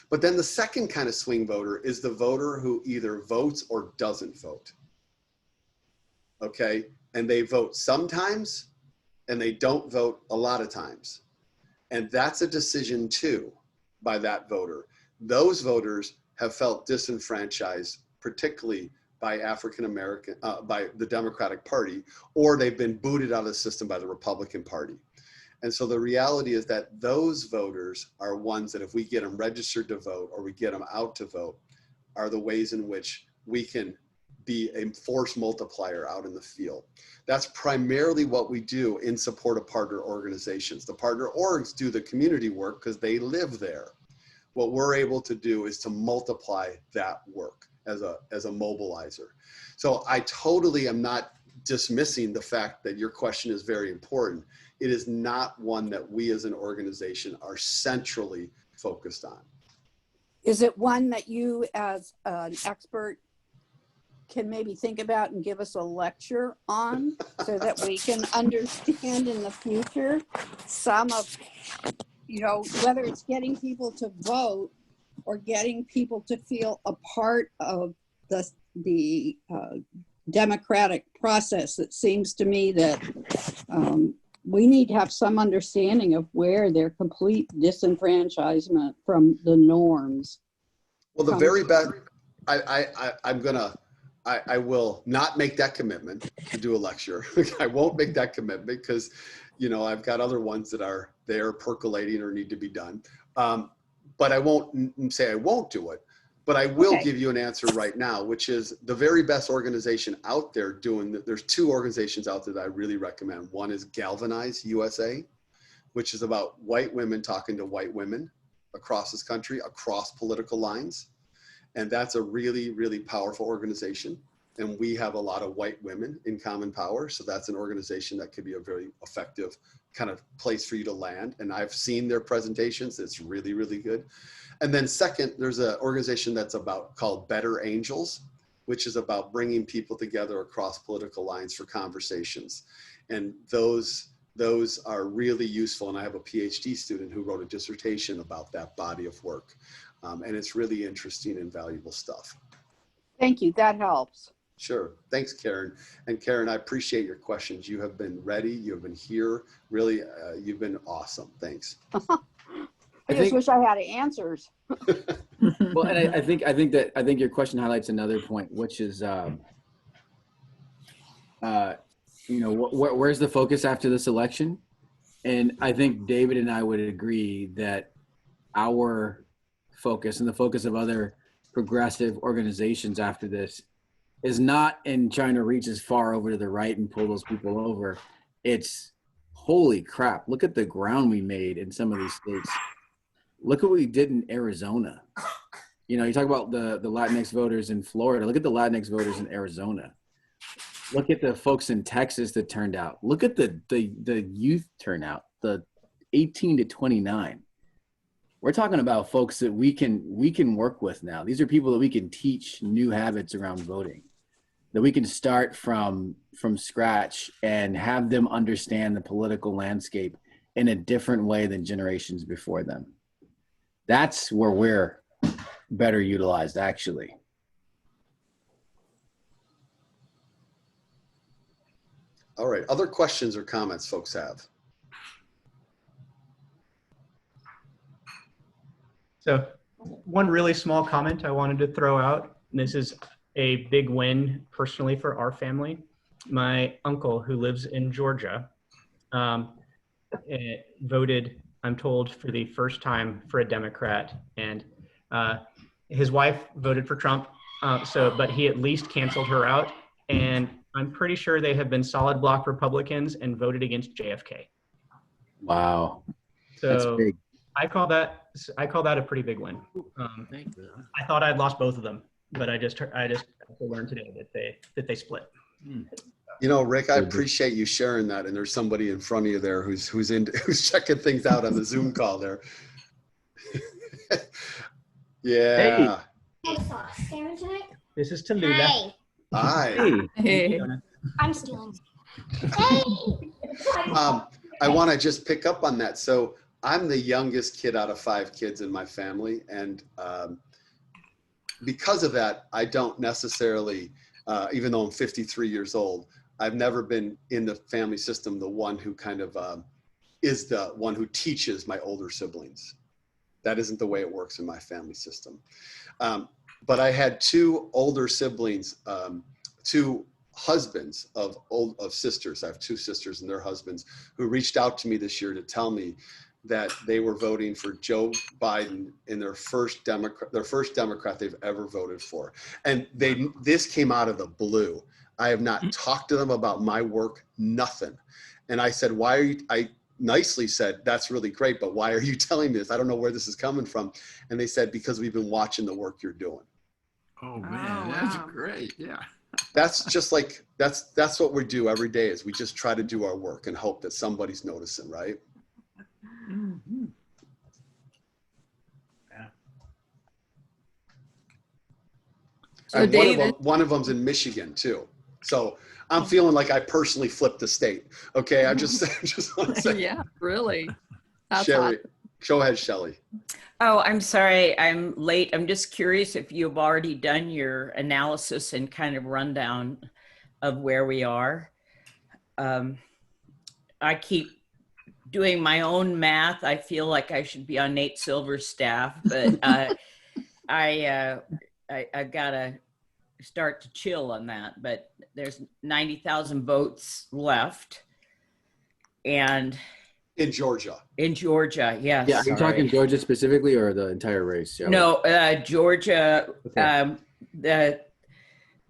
But then the second kind of swing voter is the voter who either votes or doesn't vote. Okay, and they vote sometimes, and they don't vote a lot of times. And that's a decision too by that voter. Those voters have felt disenfranchised, particularly by African-American, by the Democratic Party, or they've been booted out of the system by the Republican Party. And so the reality is that those voters are ones that if we get them registered to vote, or we get them out to vote, are the ways in which we can be a force multiplier out in the field. That's primarily what we do in support of partner organizations. The partner orgs do the community work because they live there. What we're able to do is to multiply that work as a mobilizer. So I totally am not dismissing the fact that your question is very important. It is not one that we as an organization are centrally focused on. Is it one that you as an expert can maybe think about and give us a lecture on, so that we can understand in the future some of, whether it's getting people to vote or getting people to feel a part of the democratic process? It seems to me that we need to have some understanding of where their complete disenfranchisement from the norms. Well, the very best, I will not make that commitment to do a lecture. I won't make that commitment because, I've got other ones that are there percolating or need to be done. But I won't say I won't do it, but I will give you an answer right now, which is the very best organization out there there's 2 organizations out there that I really recommend. One is Galvanize USA, which is about white women talking to white women across this country, across political lines. And that's a really, really powerful organization. And we have a lot of white women in Common Power. So that's an organization that could be a very effective kind of place for you to land. And I've seen their presentations. It's really, really good. And then second, there's an organization that's called Better Angels, which is about bringing people together across political lines for conversations. And those are really useful. And I have a PhD student who wrote a dissertation about that body of work. And it's really interesting and valuable stuff. Thank you. That helps. Sure. Thanks, Karen. And Karen, I appreciate your questions. You have been ready. You have been here. Really, you've been awesome. Thanks. I just wish I had answers. Well, and I think your question highlights another point, which is, where's the focus after this election? And I think David and I would agree that our focus and the focus of other progressive organizations after this is not in trying to reach as far over to the right and pull those people over. It's holy crap. Look at the ground we made in some of these states. Look what we did in Arizona. You talk about the Latinx voters in Florida. Look at the Latinx voters in Arizona. Look at the folks in Texas that turned out. Look at the youth turnout, the 18 to 29. We're talking about folks that we can work with now. These are people that we can teach new habits around voting, that we can start from scratch and have them understand the political landscape in a different way than generations before them. That's where we're better utilized, actually. All right. Other questions or comments folks have? So one really small comment I wanted to throw out. This is a big win personally for our family. My uncle, who lives in Georgia, voted, I'm told, for the first time for a Democrat, and his wife voted for Trump. But he at least canceled her out, and I'm pretty sure they have been solid block Republicans and voted against JFK. Wow, so that's big. I call that a pretty big win. I thought I'd lost both of them, but I just learned today that they split. You know, Rick, I appreciate you sharing that. And there's somebody in front of you there who's checking things out on the Zoom call there. Yeah. Hey. This is Tallulah. Hi. Hey. I'm stealing. I want to just pick up on that. So I'm the youngest kid out of 5 kids in my family. And because of that, I don't necessarily, even though I'm 53 years old, I've never been in the family system the one who kind of is the one who teaches my older siblings. That isn't the way it works in my family system. But I had 2 older siblings, 2 husbands of sisters. I have 2 sisters and their husbands who reached out to me this year to tell me that they were voting for Joe Biden in their first Democrat they've ever voted for. And this came out of the blue. I have not talked to them about my work, nothing. And I said, why are you, I nicely said, that's really great, but why are you telling me this? I don't know where this is coming from. And they said, because we've been watching the work you're doing. Oh man, that's great. Yeah. That's just like, that's what we do every day, is we just try to do our work and hope that somebody's noticing, right? Mm-hmm. Yeah. So David, one of them's in Michigan too. So I'm feeling like I personally flipped the state. Okay, I just want to say. Yeah, really. That's Sherry, go ahead, Shelley. Oh, I'm sorry, I'm late. I'm just curious if you've already done your analysis and kind of rundown of where we are. I keep doing my own math. I feel like I should be on Nate Silver's staff, but I've got to start to chill on that. But there's 90,000 votes left, and in Georgia. In Georgia, yes. Yeah, are you talking Georgia specifically or the entire race? Shelley? No, Georgia, okay.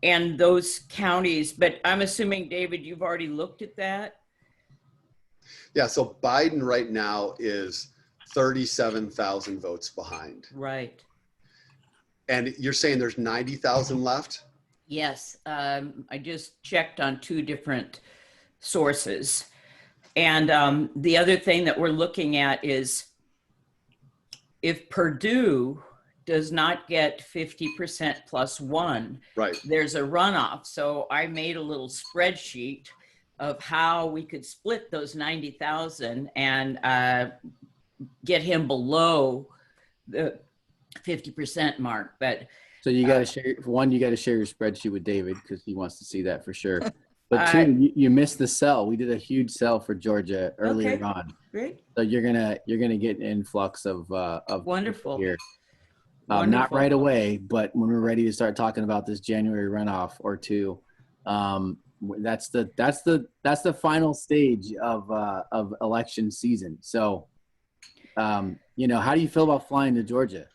And those counties. But I'm assuming, David, you've already looked at that. Yeah, so Biden right now is 37,000 votes behind. Right. And you're saying there's 90,000 left? Yes, I just checked on 2 different sources. And the other thing that we're looking at is if Purdue does not get 50% plus 1, right, there's a runoff. So I made a little spreadsheet of how we could split those 90,000 and get him below the 50% mark. But so you got to share, one, you got to share your spreadsheet with David because he wants to see that for sure. But 2, you missed the sell. We did a huge sell for Georgia earlier on. Great. So you're gonna get an influx of wonderful here. Not right away, but when we're ready to start talking about this January runoff or 2, that's the final stage of election season. So, how do you feel about flying to Georgia?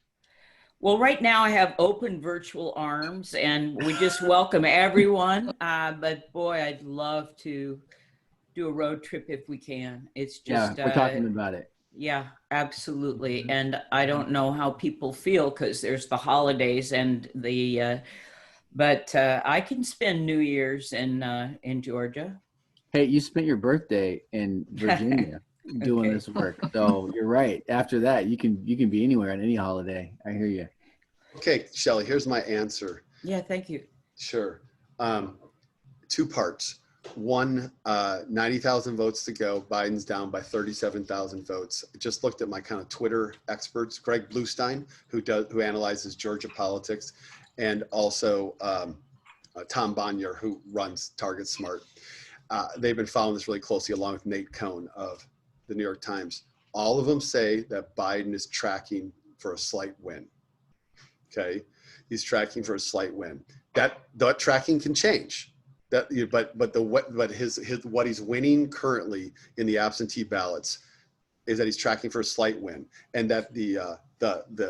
Well, right now I have open virtual arms and we just welcome everyone. But boy, I'd love to do a road trip if we can. It's just, we're talking about it. Yeah, absolutely. And I don't know how people feel because there's the holidays and but I can spend New Year's in Georgia. Hey, you spent your birthday in Virginia. Doing this work. So you're right. After that, you can be anywhere on any holiday. I hear you. Okay, Shelley, here's my answer. Yeah, thank you. Sure. 2 parts. 1, 90,000 votes to go. Biden's down by 37,000 votes. I just looked at my kind of Twitter experts, Greg Bluestein, who analyzes Georgia politics, and also Tom Bonier, who runs Target Smart. They've been following this really closely, along with Nate Cohn of the New York Times. All of them say that Biden is tracking for a slight win. Okay, he's tracking for a slight win. That tracking can change. But what he's winning currently in the absentee ballots is that he's tracking for a slight win, and that the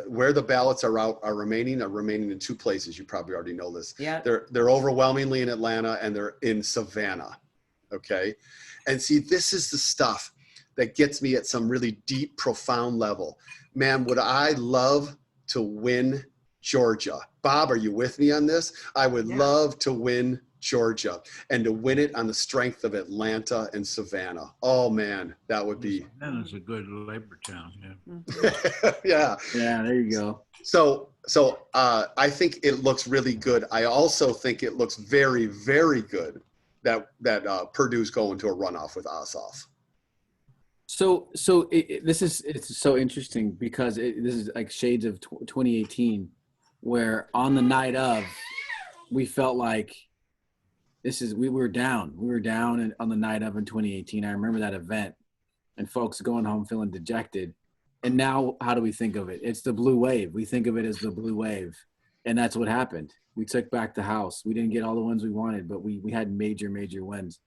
where the ballots are remaining in two places. You probably already know this. Yeah. They're overwhelmingly in Atlanta and they're in Savannah. Okay, and see, this is the stuff that gets me at some really deep, profound level. Man, would I love to win Georgia? Bob, are you with me on this? I would love to win Georgia, and to win it on the strength of Atlanta and Savannah. Oh man, that would be. Savannah's a good labor town. Yeah. Yeah, there you go. So I think it looks really good. I also think it looks very, very good that Purdue's going to a runoff with Ossoff. So it's so interesting because this is like shades of 2018, where on the night of, we felt like we were down on the night of in 2018. I remember that event and folks going home feeling dejected. And now how do we think of it? It's the blue wave. We think of it as the blue wave. And that's what happened. We took back the House. We didn't get all the ones we wanted, but we had major wins.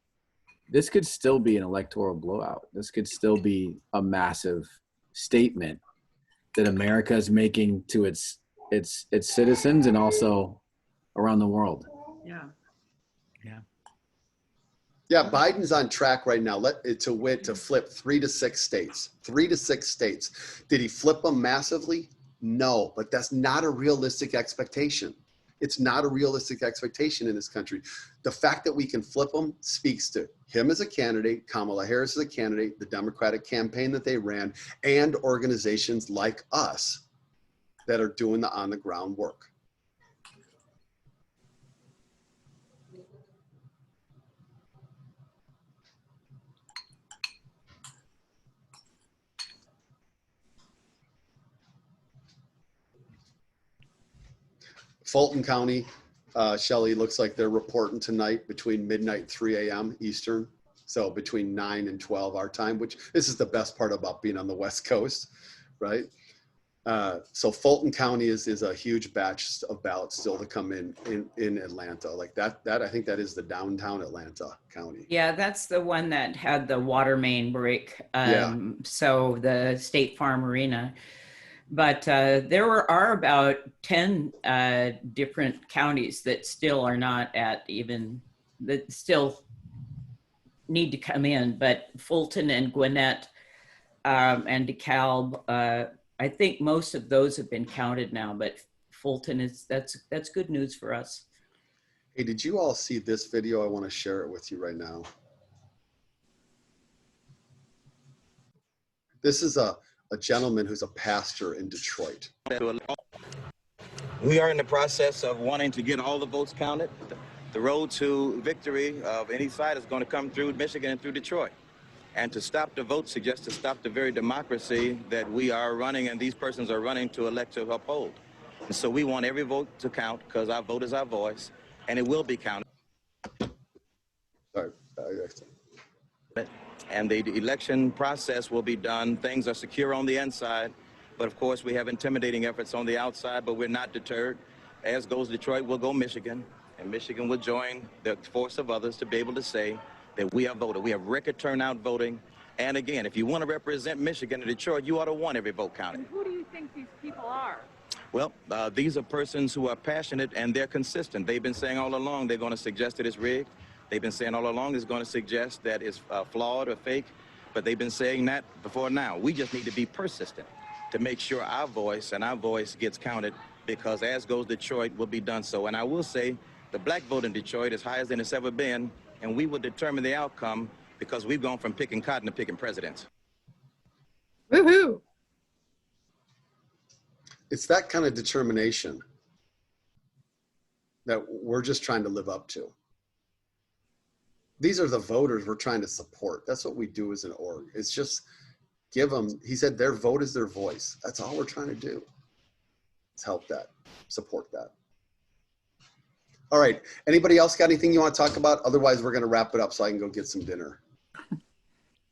This could still be an electoral blowout. This could still be a massive statement that America is making to its citizens and also around the world. Yeah. Yeah, Biden's on track right now to flip 3 to 6 states. 3 to 6 states. Did he flip them massively? No, but that's not a realistic expectation. It's not a realistic expectation in this country. The fact that we can flip them speaks to him as a candidate, Kamala Harris as a candidate, the Democratic campaign that they ran, and organizations like us that are doing the on-the-ground work. Fulton County, Shelley, looks like they're reporting tonight between midnight and 3 a.m. Eastern. So between 9 and 12 our time, which this is the best part about being on the West Coast, right? So Fulton County is a huge batch of ballots still to come in Atlanta. Like that I think that is the downtown Atlanta County. Yeah, that's the one that had the water main break. So the State Farm Arena. But there are about 10 different counties that still are not that still need to come in. But Fulton and Gwinnett and DeKalb, I think most of those have been counted now. But Fulton that's good news for us. Hey, did you all see this video? I want to share it with you right now. This is a gentleman who's a pastor in Detroit. We are in the process of wanting to get all the votes counted. The road to victory of any side is going to come through Michigan and through Detroit. And to stop the vote suggests to stop the very democracy that we are running and these persons are running to elect to uphold. And so we want every vote to count because our vote is our voice and it will be counted. Sorry. And the election process will be done. Things are secure on the inside, but of course we have intimidating efforts on the outside, but we're not deterred. As goes Detroit, will go Michigan, and Michigan will join the force of others to be able to say that we have voted. We have record turnout voting. And again, if you want to represent Michigan and Detroit, you ought to want every vote counted. And who do you think these people are? Well, these are persons who are passionate and they're consistent. They've been saying all along they're going to suggest that it's rigged. They've been saying all along it's going to suggest that it's flawed or fake, but they've been saying that before now. We just need to be persistent to make sure our voice gets counted because as goes Detroit will be done so. And I will say the black vote in Detroit is higher than it's ever been, and we will determine the outcome because we've gone from picking cotton to picking presidents. Woohoo! It's that kind of determination that we're just trying to live up to. These are the voters we're trying to support. That's what we do as an org. It's just give them, he said, their vote is their voice. That's all we're trying to do. Let's help that, support that. All right, anybody else got anything you want to talk about? Otherwise, we're gonna wrap it up so I can go get some dinner.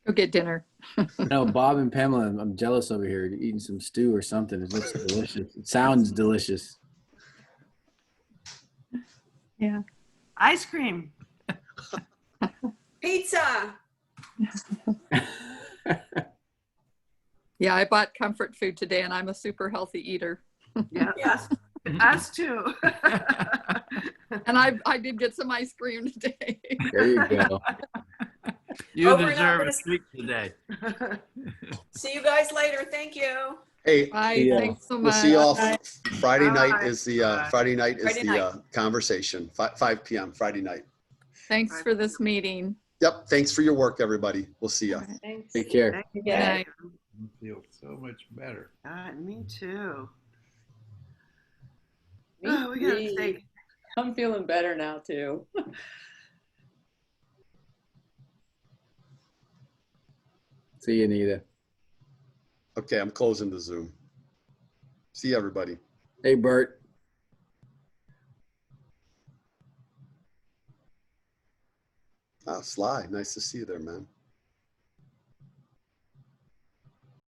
Go get dinner. No, Bob and Pamela, I'm jealous over here eating some stew or something. It looks delicious. It sounds delicious. Yeah. Ice cream. Pizza. Yeah, I bought comfort food today and I'm a super healthy eater. Yeah, us too. And I did get some ice cream today. There you go. You Over and deserve out. a treat today. See you guys later. Thank you. Hey, Bye. Thanks so much. we'll see you all Bye. Friday night Bye. is the Friday night is Friday the night. conversation. 5 p.m. Friday night. Thanks for this meeting. Yep. Thanks for your work, everybody. We'll see you. Thanks. Take care. Thank you. Good night. I feel so much better. Me too. Me, Oh, we gotta take. I'm feeling better now too. See you, Anita. Okay, I'm closing the Zoom. See you, everybody. Hey, Bert. Ah, Sly, nice to see you there, man.